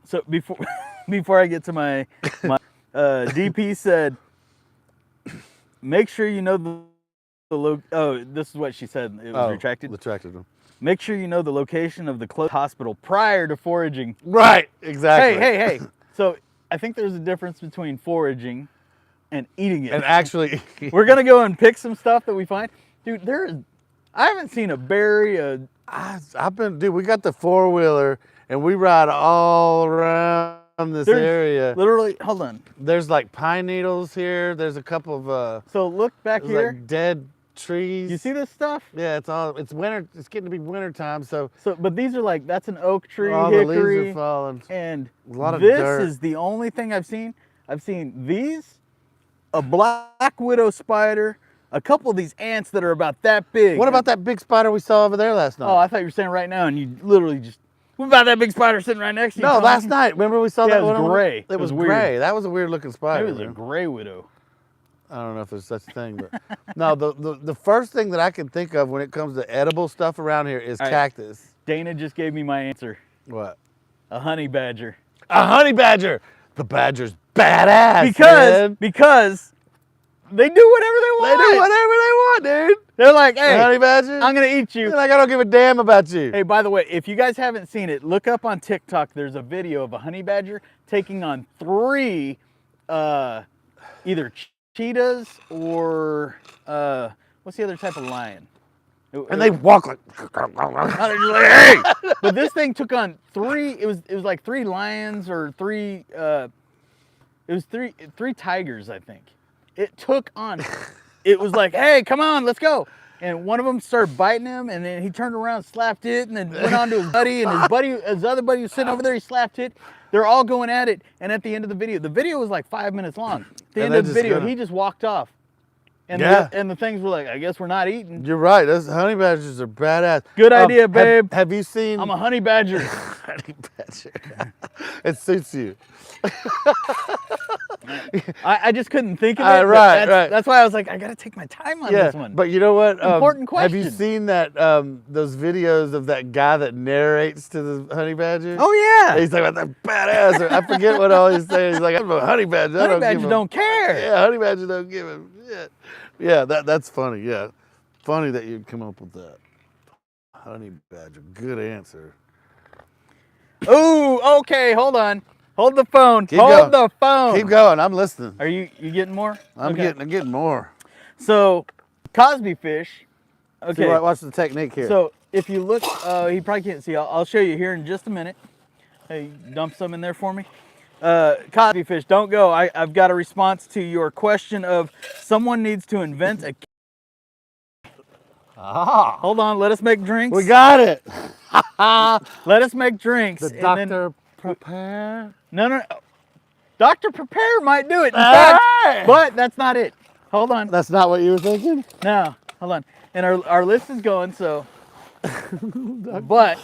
So before I get to my DP said, make sure you know this is what she said. It was retracted. Retracted. Make sure you know the location of the closest hospital prior to foraging. Right, exactly. Hey. So I think there's a difference between foraging and eating it. And actually, we're gonna go and pick some stuff that we find, dude. I haven't seen a berry. Dude, we got the 4-wheeler and we ride all around this area. Literally, hold on. There's like pine needles here. There's a couple of so look back here. Like dead trees. You see this stuff? Yeah, it's winter. It's getting to be winter time. So but these are like, that's an oak tree, all hickory, the leaves are falling. and a lot of this dirt. is the only thing I've seen. I've seen these, a black widow spider, a couple of these ants that are about that big. What about that big spider we saw over there last night? Oh, I thought you were saying right now, and you literally just. What about that big spider sitting right next to you? No, last night. Remember we saw that it was one? gray. It was weird. gray. That was a weird looking spider. It was a gray widow. I don't know if there's such a thing, but no. The first thing that I can think of when it comes to edible stuff around here is cactus. Dana just gave me my answer. What? A honey badger. A honey badger. The badger's badass. Because they do whatever they want. They do whatever they want, dude. They're like, hey, honey badger, I'm gonna eat you. They're like, I don't give a damn about you. Hey, by the way, if you guys haven't seen it, look up on TikTok. There's a video of a honey badger taking on 3 either cheetahs or what's the other type of lion? And they walk like, hey! But this thing took on 3. It was like 3 lions or 3. It was three tigers, I think. It took on. It was like, hey, come on, let's go. And one of them started biting him, and then he turned around, slapped it, and then went on to his buddy, and his other buddy was sitting over there, he slapped it. They're all going at it, and at the end of the video was like 5 minutes long. At the end of the video, he just walked off. And, and the things were like, I guess we're not eating. You're right. Those honey badgers are badass. Good idea, babe. Have you seen? I'm a honey badger. Honey badger. It suits you. I just couldn't think of it. Right. That's why I was like, I got to take my time on this one. But you know what? Important question. Have you seen that those videos of that guy that narrates to the honey badger? Oh, yeah. He's like, that badass. I forget what all he's saying. He's like, I'm a honey badger. Honey badger don't care. Yeah, honey badger don't give a shit. Yeah, that's funny. Yeah. Funny that you'd come up with that. Honey badger. Good answer. Ooh, okay, hold on. Hold the phone. Hold the phone. Keep going. I'm listening. Are you getting more? I'm getting more. So, Cosby fish. Okay. See, watch the technique here. So, if you look, he probably can't see. I'll show you here in just a minute. Hey, dump some in there for me. Cosby fish, don't go. I've got a response to your question of someone needs to invent a. Hold on. Let us make drinks. We got it. Let us make drinks. The Dr. Prepare? No. Dr. Prepare might do it, in fact, but that's not it. Hold on. That's not what you were thinking? No, hold on. And our list is going, so. But.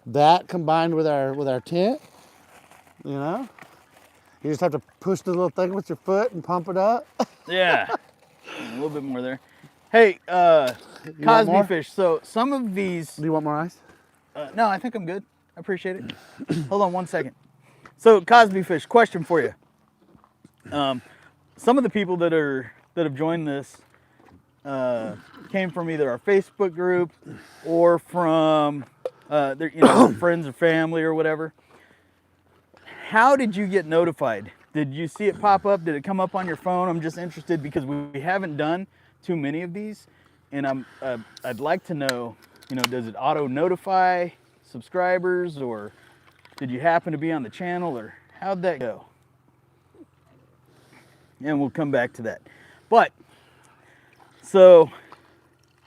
That combined with our tent, you know? You just have to push the little thing with your foot and pump it up. Yeah. A little bit more there. Hey, Cosby fish. So some of these. Do you want more ice? No, I think I'm good. I appreciate it. Hold on one second. So Cosby fish, question for you. some of the people that have joined this came from either our Facebook group or from their friends or family or whatever. How did you get notified? Did you see it pop up? Did it come up on your phone? I'm just interested because we haven't done too many of these, and I'd like to know, does it auto notify subscribers, or did you happen to be on the channel, or how'd that go? And we'll come back to that. But so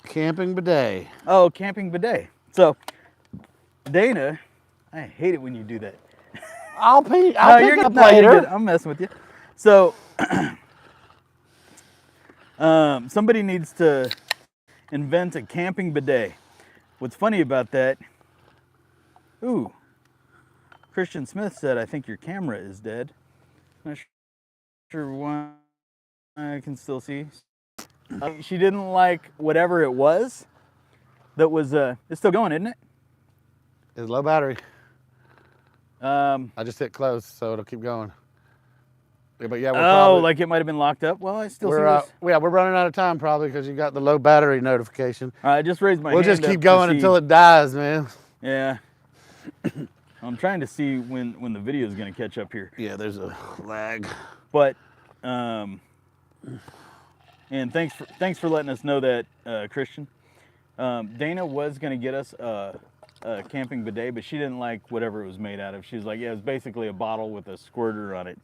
camping bidet. Oh, camping bidet. So Dana, I hate it when you do that. I'll pick it up You're later. good. I'm messing with you. So somebody needs to invent a camping bidet. What's funny about that? Ooh, Christian Smith said, "I think your camera is dead." Not sure why. I can still see. She didn't like whatever it was. That was it's still going, isn't it? It's low battery. I just hit close, so it'll keep going. Yeah, but yeah, we're probably, like it might have been locked up. Well, I still see this. Yeah, we're running out of time probably because you got the low battery notification. I just raised my hand. We'll just keep up going until it dies, man. Yeah. I'm trying to see when the video is going to catch up here. Yeah, there's a lag. But and thanks for letting us know that, Christian. Dana was going to get us a camping bidet, but she didn't like whatever it was made out of. She was like, yeah, it was basically a bottle with a squirter on it.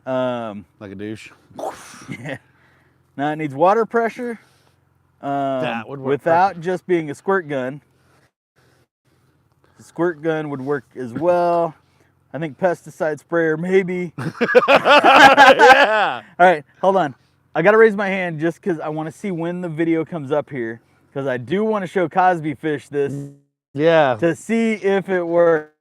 Oh. Like a douche. Yeah. Now it needs water pressure. That would work without just being a squirt gun. The squirt gun would work as well. I think pesticide sprayer, maybe. Yeah. All right, hold on. I got to raise my hand just because I want to see when the video comes up here, because I do want to show Cosby Fish this. Yeah. To see if it works.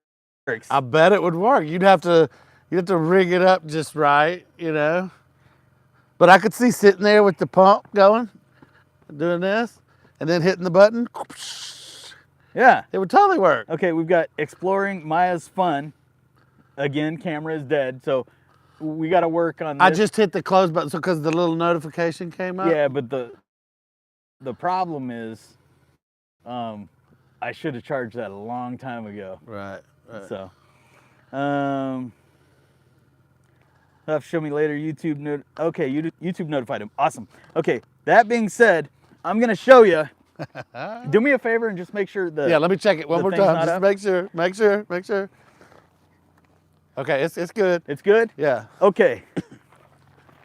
I bet it would work. You'd have to rig it up just right, But I could see sitting there with the pump going, doing this, and then hitting the button. Yeah. It would totally work. Okay, we've got exploring Maya's fun. Again, camera is dead, so we got to work on this. I just hit the close button because the little notification came up. Yeah, but the problem is, I should have charged that a long time ago. Right. So, have to show me later. Okay, YouTube notified him. Awesome. Okay, that being said, I'm gonna show you. Do me a favor and just make sure Yeah, let me check it one more time. Just make sure. Okay, it's good. It's good? Yeah. Okay.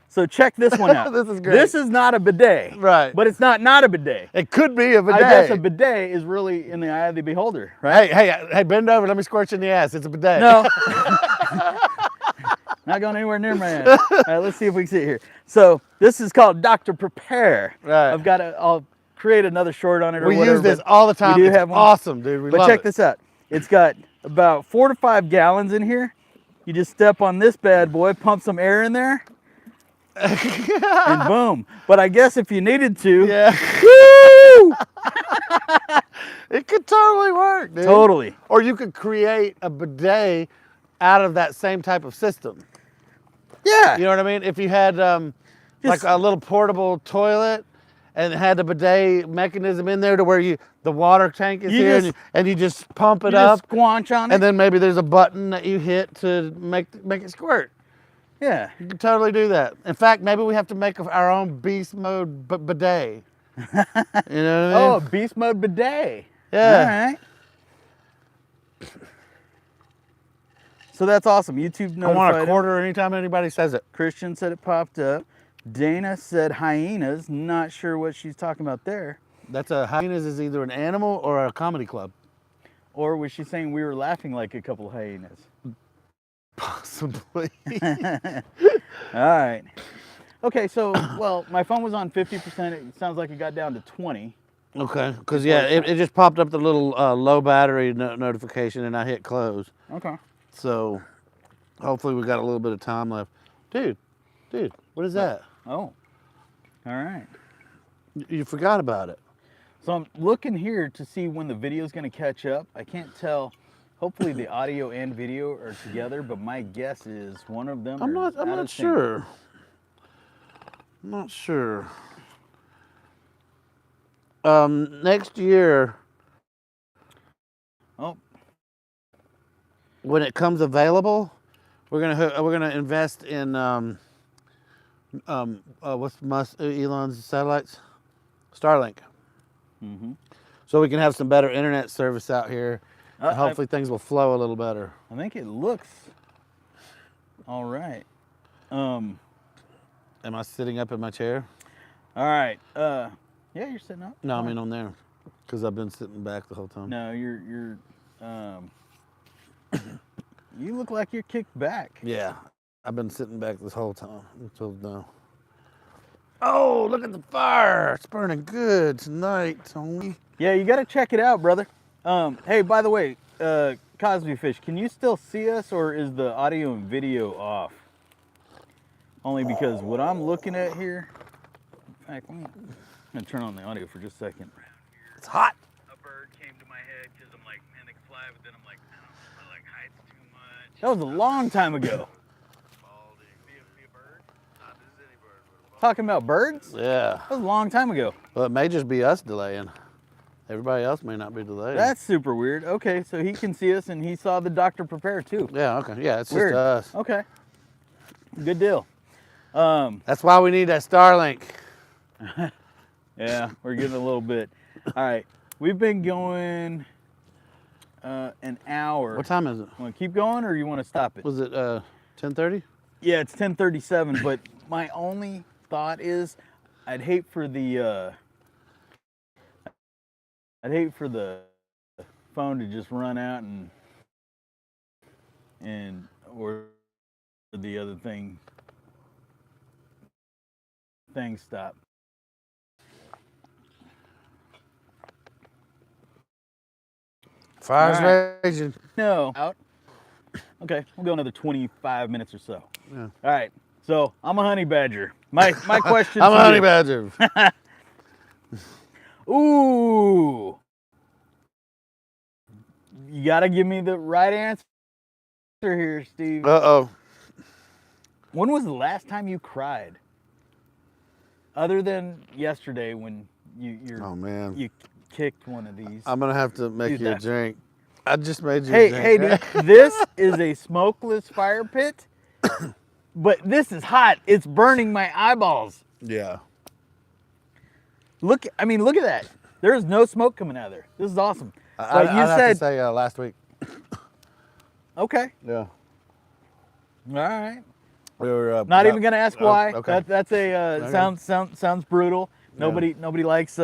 So check this one out. This is great. This is not a bidet. Right. But it's not a bidet. It could be a bidet. I guess a bidet is really in the eye of the beholder, right? Hey, bend over. Let me squirt you in the ass. It's a bidet. No. Not going anywhere near my ass. All right, let's see if we can see it here. So this is called Dr. Prepare. Right. I'll create another short on it or we whatever. We use this all the time. We do it's have one. Awesome, dude. We love it. But check this out. It's got about 4 to 5 gallons in here. You just step on this bad boy, pump some air in there, and boom. But I guess if you needed to, yeah. Woo! It could totally work, dude. Totally. Or you could create a bidet out of that same type of system. Yeah. You know what I mean? If you had like a little portable toilet and it had the bidet mechanism in there to where the water tank is here and you just pump it up. Just squanch on it. And then maybe there's a button that you hit to make it squirt. Yeah. You can totally do that. In fact, maybe we have to make our own Beastmode bidet. You know what I mean? Oh, Beastmode bidet. Yeah. All right. So that's awesome. YouTube notified I want a quarter anytime anybody says it. Christian said it popped up. Dana said hyenas. Not sure what she's talking about there. That's hyenas is either an animal or a comedy club. Or was she saying we were laughing like a couple of hyenas? Possibly. All right. Okay, so, well, my phone was on 50%. It sounds like it got down to 20. Okay, because, yeah, it just popped up the little low battery notification, and I hit close. Okay. So, hopefully we got a little bit of time left. Dude, what is that? Oh, all right. You forgot about it. So I'm looking here to see when the video is going to catch up. I can't tell. Hopefully the audio and video are together, but my guess is one of them. I'm not sure. I'm not sure. Next year, Oh, when it comes available, we're gonna invest in what's Elon's satellites, Starlink. mm-hmm. So we can have some better internet service out here, and hopefully things will flow a little better. I think it looks all right. Am I sitting up in my chair? All right. Yeah, you're sitting up. No, I mean on there, because I've been sitting back the whole time. No, you're you look like you're kicked back. Yeah, I've been sitting back this whole time until now. Oh, look at the fire! It's burning good tonight, Tony. Yeah, you got to check it out, brother. Hey, by the way, Cosby Fish, can you still see us, or is the audio and video off? Only because what I'm looking at here. In fact, I'm gonna turn on the audio for just a second. It's hot. A bird came to my head because I'm like, man, they can fly, but then I'm like, I don't know, like heights too much. That was a long time ago. Talking about birds? Yeah. That was a long time ago. Well, it may just be us delaying. Everybody else may not be delaying. That's super weird. Okay, so he can see us, and he saw the doctor prepare too. Yeah. Okay. Yeah, it's Weird. just us. Okay. Good deal. That's why we need that Starlink. Yeah, we're getting a little bit. All right, we've been going an hour. What time is it? Want to keep going, or you want to stop it? Was it 10:30? Yeah, it's 10:37. But my only thought is, I'd hate for the phone to just run out and or the other thing stop. Fire's All raging. No. Out. Okay, we'll go another 25 minutes or so. Yeah. All right. So I'm a honey badger. My question. I'm to a honey you. badger. Ooh. You gotta give me the right answer here, Steve. Uh-oh. When was the last time you cried? Other than yesterday when Oh man. you kicked one of these. I'm gonna have to make Dude, you a that- drink. I just made you Hey, a drink. hey, dude, this is a smokeless fire pit, but this is hot. It's burning my eyeballs. Yeah. Look at that. There is no smoke coming out of there. This is awesome. I'd you have said to say last week. okay. Yeah. All right. We were Not even gonna ask why. Okay. That's a sounds brutal. Nobody likes.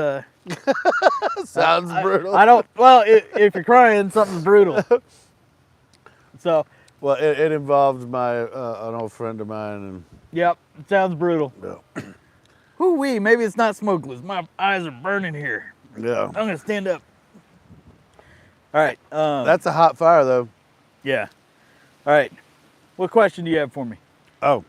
Sounds brutal. I don't. Well, if you're crying, something's brutal. So. Well, it involved an old friend of mine, and Yep, it sounds brutal. yeah. Hoo-wee, maybe it's not smokeless. My eyes are burning here. Yeah. I'm gonna stand up. All right. That's a hot fire, though. Yeah. All right. What question do you have for me? Oh.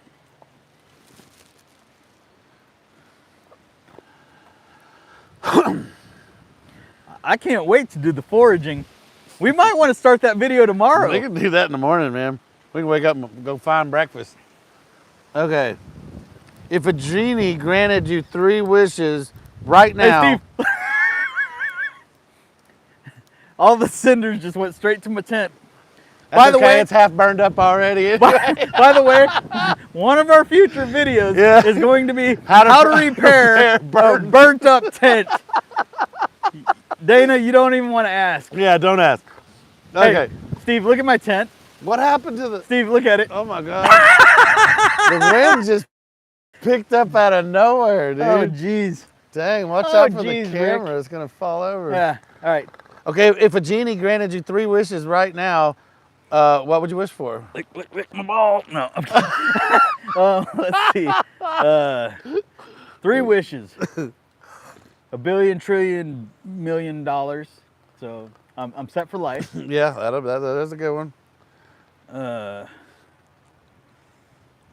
I can't wait to do the foraging. We might want to start that video tomorrow. We can do that in the morning, man. We can wake up and go find breakfast. Okay. If a genie granted you 3 wishes right now. Hey, Steve. All the cinders just went straight to my tent. That's By the okay, way, it's half burned up already. by the way, one of our future videos Yeah. is going to be How to repair a burnt up tent. Dana, you don't even want to ask. Yeah, don't ask. Okay. Hey, Steve, look at my tent. What happened to the... Steve, look at it. Oh, my God. The wind just picked up out of nowhere, dude. Oh, jeez. Dang, watch Oh, out for geez, the camera. Rick. It's going to fall over. Yeah, all right. Okay, if a genie granted you 3 wishes right now, what would you wish for? Lick my ball. No, I'm kidding. Let's see. 3 wishes. $1 billion, trillion, $1 million. So I'm set for life. Yeah, that's a good one.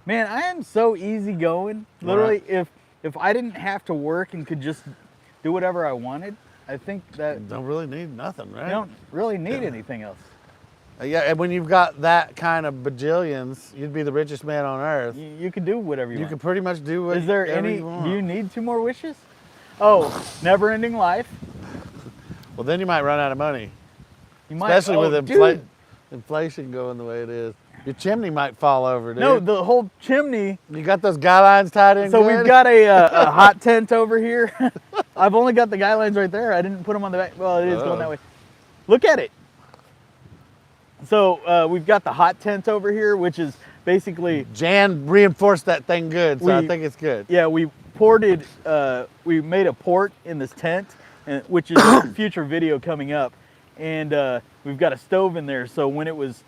Man, I am so easygoing. Literally, if I didn't have to work and could just do whatever I wanted, I think that Don't really need nothing, right? you don't really need anything else. Yeah, and when you've got that kind of bajillions, you'd be the richest man on earth. You can do whatever you want. You can pretty much do whatever Is there any? you want. Do you need 2 more wishes? Oh, never-ending life. Well, then you might run out of money. You might, Especially with dude. inflation going the way it is. Your chimney might fall over, dude. No, the whole chimney. You got those guy lines tied in So good? we've got a hot tent over here. I've only got the guy lines right there. I didn't put them on the back. Well, it is going that way. Look at it. So we've got the hot tent over here, which is basically... Jan reinforced that thing good, so I think it's good. Yeah, we ported, we made a port in this tent, which is a future video coming up. And we've got a stove in there, so when it was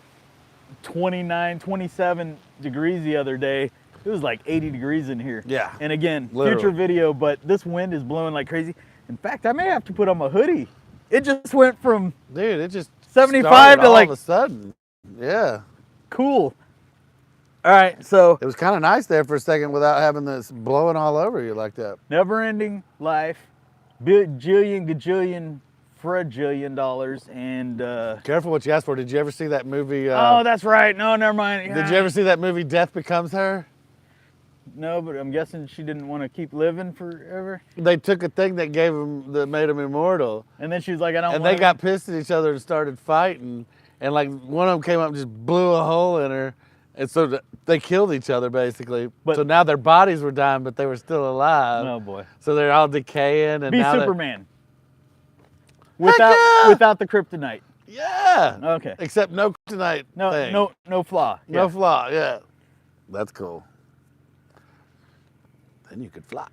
29, 27 degrees the other day, it was like 80 degrees in here. Yeah. And again, literally. Future video, but this wind is blowing like crazy. In fact, I may have to put on my hoodie. It just went from... Dude, it just 75 to all like... all of a sudden. Yeah. Cool. All right, so... It was kind of nice there for a second without having this blowing all over you like that. Never-ending life, bajillion, gajillion, fragillion dollars, and... Careful what you ask for. Did you ever see that movie? Oh, that's right. No, never mind. Did you ever see that movie Death Becomes Her? No, but I'm guessing she didn't want to keep living forever. They took a thing that made him immortal. And then she's like, I don't And want they got pissed at each other and started fighting. And like one of them came up and just blew a hole in her. And so they killed each other basically. But, so now their bodies were dying, but they were still alive. Oh boy. So they're all decaying. And Be now Superman. Without the kryptonite. Yeah. Okay. Except no kryptonite thing. No flaw. No Yeah. flaw, yeah. That's cool. Then you could fly.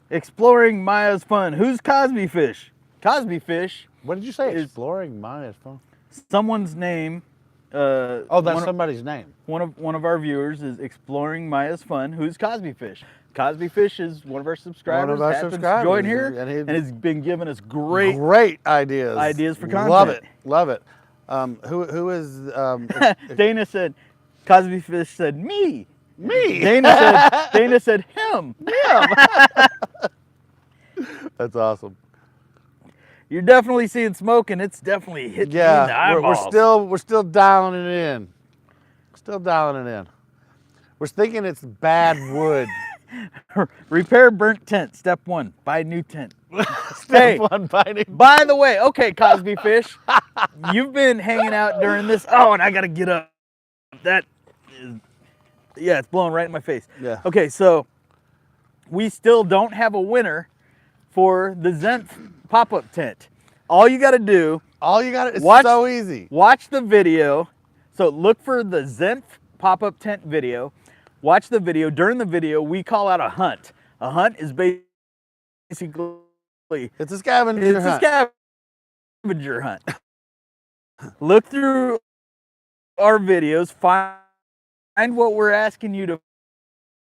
Exploring Maya's fun. Who's Cosby Fish? Cosby Fish. What did you say? Exploring Maya's fun? Someone's name. Oh, that's somebody's name. One of our viewers is Exploring Maya's Fun. Who's Cosby Fish? Cosby Fish is one of our subscribers. One of our subscribers. Join here and has been giving us great ideas for content. Love it. Love it. Who is Dana said, Cosby Fish said me. Me. Dana said him. That's awesome. You're definitely seeing smoke, and it's definitely hitting me in the eyeballs. We're still dialing it in. Still dialing it in. We're thinking it's bad wood. Repair burnt tent. Step 1, buy new tent. Step 1, buy new. By the way, okay, Cosby Fish, you've been hanging out during this. Oh, and I gotta get up. That is, yeah, it's blowing right in my face. Yeah. Okay, so we still don't have a winner for the Zenth pop-up tent. All you got to do... It's so easy. Watch the video. So look for the Zenth pop-up tent video. Watch the video. During the video, we call out a hunt. A hunt is basically... It's a scavenger hunt. It's a scavenger hunt. Look through our videos. Find what we're asking you to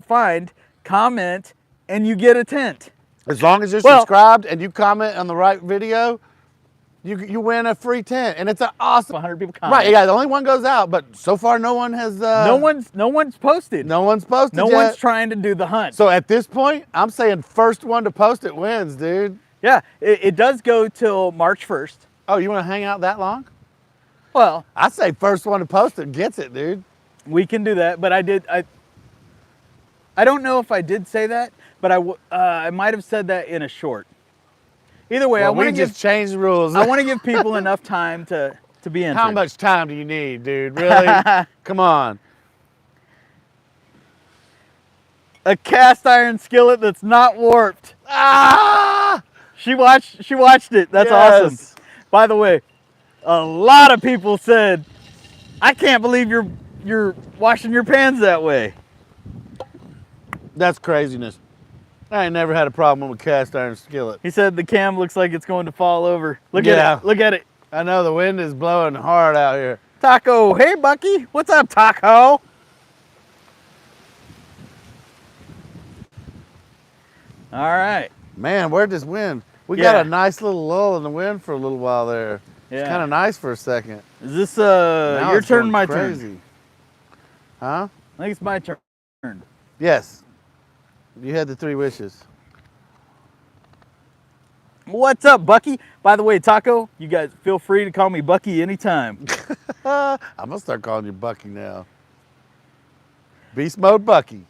find. Comment, and you get a tent. As long as you're subscribed and you comment on the right video, you win a free tent, and it's an awesome. 100 people comment. Right, yeah. The only one goes out, but so far no one has. No one's posted. No one's posted. No one's trying to do the hunt. So at this point, I'm saying first one to post it wins, dude. Yeah, it does go till March 1st. Oh, you want to hang out that long? Well, I say first one to post it gets it, dude. We can do that, but I don't know if I did say that, but I might have said that in a short. Either way, Well, we just changed the rules. I want to give people enough time to be entered. How much time do you need, dude? Really? Come on. A cast iron skillet that's not warped. Ah! She watched it. That's awesome. By the way, a lot of people said, "I can't believe you're washing your pans that way." That's craziness. I ain't never had a problem with cast iron skillet. He said the cam looks like it's going to fall over. Look at it. Look at it. I know the wind is blowing hard out here. Taco, hey Bucky, what's up, Taco? All right. Man, where'd this wind? We got a nice little lull in the wind for a little while there. Yeah. It's kind of nice for a second. Is this your turn, my turn? Huh? I think it's my turn. Yes. You had the 3 wishes. What's up, Bucky? By the way, Taco, you guys feel free to call me Bucky anytime. I'm gonna start calling you Bucky now. Beast Mode Bucky.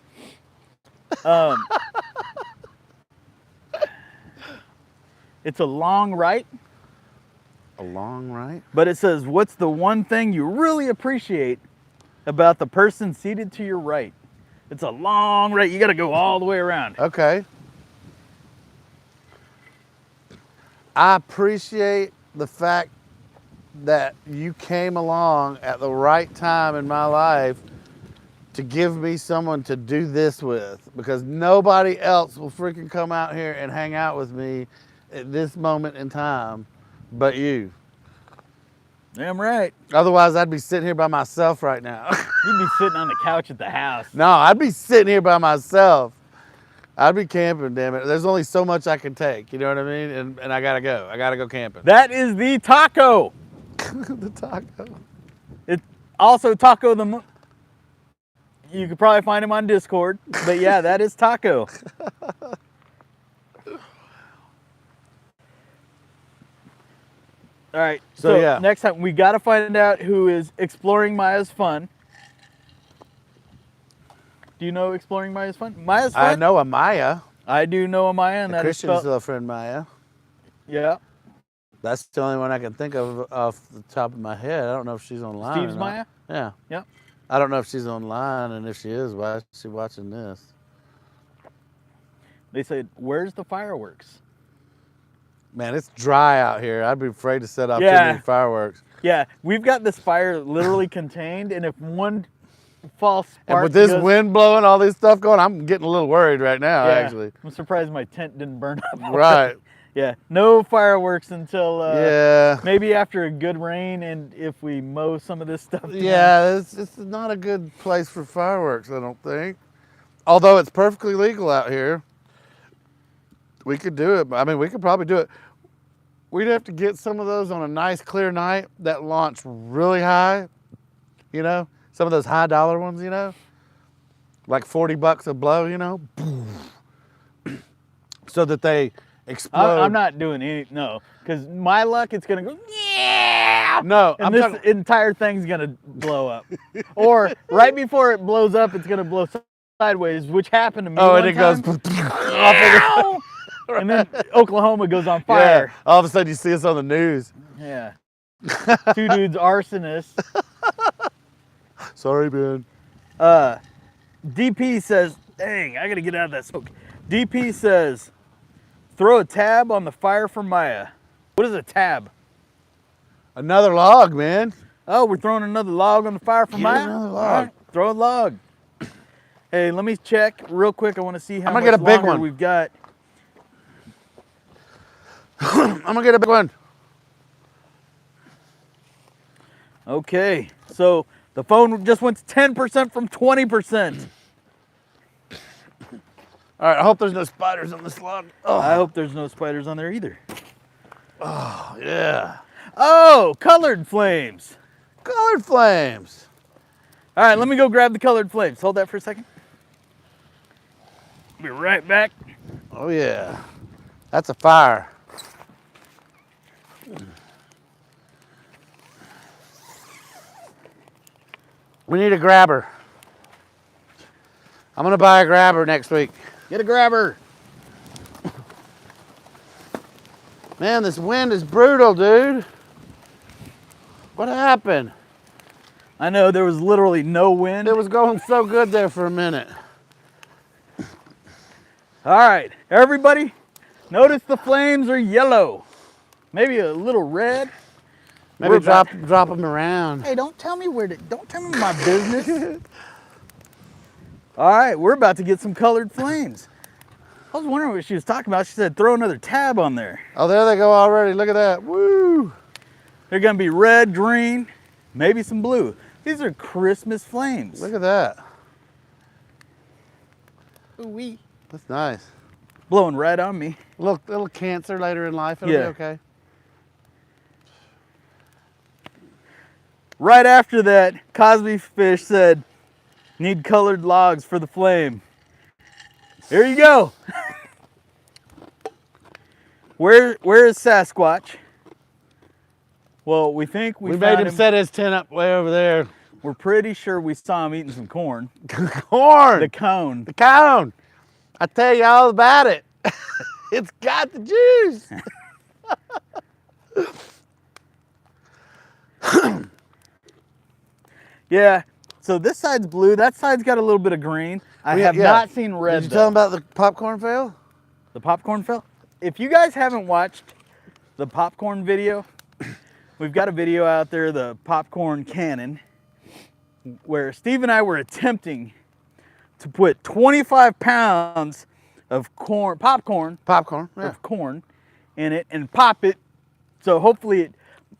It's a long right. A long right? But it says, what's the one thing you really appreciate about the person seated to your right? It's a long right. You got to go all the way around. Okay. I appreciate the fact that you came along at the right time in my life to give me someone to do this with, because nobody else will freaking come out here and hang out with me at this moment in time but you. Damn right. Otherwise, I'd be sitting here by myself right now. You'd be sitting on the couch at the house. No, I'd be sitting here by myself. I'd be camping, damn it. There's only so much I can take, you know what I mean? And I gotta go. I gotta go camping. That is the taco. The taco. It's also Taco the Moon. You could probably find him on Discord. But yeah, that is Taco. All right. So yeah. Next time we got to find out who is Exploring Maya's Fun. Do you know Exploring Maya's Fun? Maya's Fun? I know a Maya. I do know a Maya, and that is Christian's spelled... little friend Maya. Yeah. That's the only one I can think of off the top of my head. I don't know if she's online. Steve's Maya? Yeah. Yep. I don't know if she's online, and if she is, why is she watching this? They said, where's the fireworks? Man, it's dry out here. I'd be afraid to set off too Yeah. many fireworks. Yeah, we've got this fire literally contained, and if one false spark And with this goes... wind blowing, all this stuff going, I'm getting a little worried right now, Yeah, actually. I'm surprised my tent didn't burn up. already. Right. Yeah, no fireworks until Yeah. maybe after a good rain, and if we mow some of this stuff down. Yeah, it's not a good place for fireworks, I don't think. Although it's perfectly legal out here. We could do it. I mean, we could probably do it. We'd have to get some of those on a nice clear night that launch really high. You know, some of those high dollar ones, you know, like $40 a blow, you know, so that they explode. I'm not doing any, no, because my luck, it's gonna go, yeah! No, and this entire thing's gonna blow up. Or right before it blows up, it's gonna blow sideways, which happened to me. Oh, one and it time. goes. And then Oklahoma goes on fire. Yeah. All of a sudden you see us on the news. Yeah. Two dudes arsonists. Sorry, Ben. DP says, dang, I gotta get out of that smoke. DP says, throw a tab on the fire for Maya. What is a tab? Another log, man. Oh, we're throwing another log on the fire for Maya? Another log. All right, throw a log. Hey, let me check real quick. I want to see how much get a big longer one. we've got. I'm gonna get a big one. Okay, so the phone just went to 10% from 20%. All right, I hope there's no spiders on this log. Oh, I hope there's no spiders on there either. oh yeah. Oh, colored flames. Colored flames. All right, let me go grab the colored flames. Hold that for a second. Be right back. Oh yeah. That's a fire. We need a grabber. I'm gonna buy a grabber next week. Get a grabber. Man, this wind is brutal, dude. What happened? I know there was literally no wind. It was going so good there for a minute. All right, everybody, notice the flames are yellow. Maybe a little red. Maybe drop them around. Hey, don't tell me don't tell me my business. All right, we're about to get some colored flames. I was wondering what she was talking about. She said throw another tab on there. Oh, there they go already. Look at that. Woo! They're gonna be red, green, maybe some blue. These are Christmas flames. Look at that. Ooh-wee. That's nice. Blowing right on me. Little cancer later in life. It'll be okay. Right after that, Cosby Fish said, need colored logs for the flame. Here you go. Where is Sasquatch? Well, we think we found made him set his tent up way over there. We're pretty sure we saw him eating some corn. Corn. The cone. The cone. I tell you all about it. It's got the juice. Yeah. So this side's blue. That side's got a little bit of green. I have not seen red. Did you tell them about the popcorn fail? The popcorn fail? If you guys haven't watched the popcorn video, we've got a video out there, the popcorn cannon, where Steve and I were attempting to put 25 pounds of popcorn of corn in it and pop it. So hopefully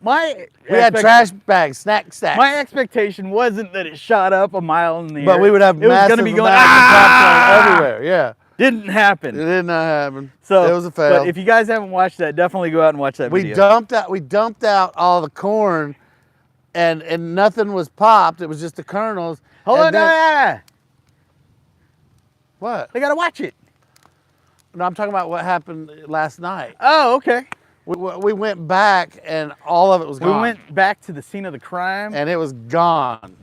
we had trash bags, snack sacks. My expectation wasn't that it shot up a mile in the air. But we would have massive gonna be going, popcorn everywhere. Yeah. Didn't happen. It did not happen. So it was a fail. But if you guys haven't watched that, definitely go out and watch that video. We dumped out all the corn, and nothing was popped. It was just the kernels. Hold on. What? They gotta watch it. No, I'm talking about what happened last night. Oh, okay. We went back, and all of it was gone. We went back to the scene of the crime, and it was gone.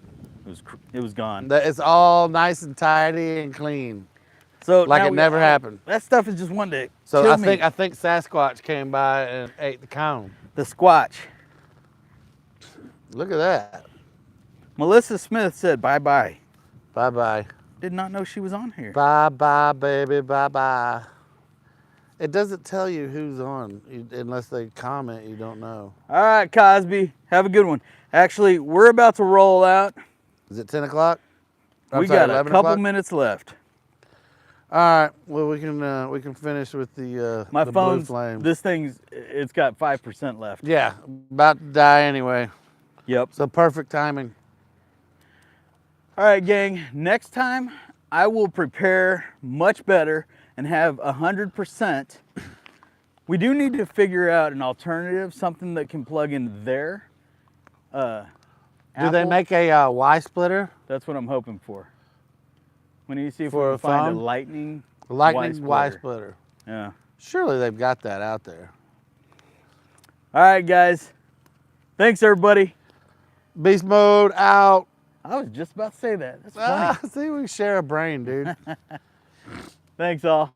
It was gone. It's all nice and tidy and clean. So like it never happened. That stuff is just one day. So I think Sasquatch came by and ate the cone. The Squatch. Look at that. Melissa Smith said bye-bye. Bye-bye. Did not know she was on here. Bye-bye, baby, bye-bye. It doesn't tell you who's on unless they comment, you don't know. All right, Cosby, have a good one. Actually, we're about to roll out. Is it 10 o'clock? We got a couple minutes left. All right, well, we can finish with the blue flame. This it's got 5% left. Yeah, about to die anyway. Yep. So perfect timing. All right, gang, next time I will prepare much better and have 100%. We do need to figure out an alternative, something that can plug in there. Do they make a Y splitter? That's what I'm hoping for. We need to see if we For can a find phone? a lightning Y splitter. Yeah. Surely they've got that out there. All right, guys. Thanks, everybody. Beast mode out. I was just about to say that. That's funny. See, we share a brain, dude. Thanks, all.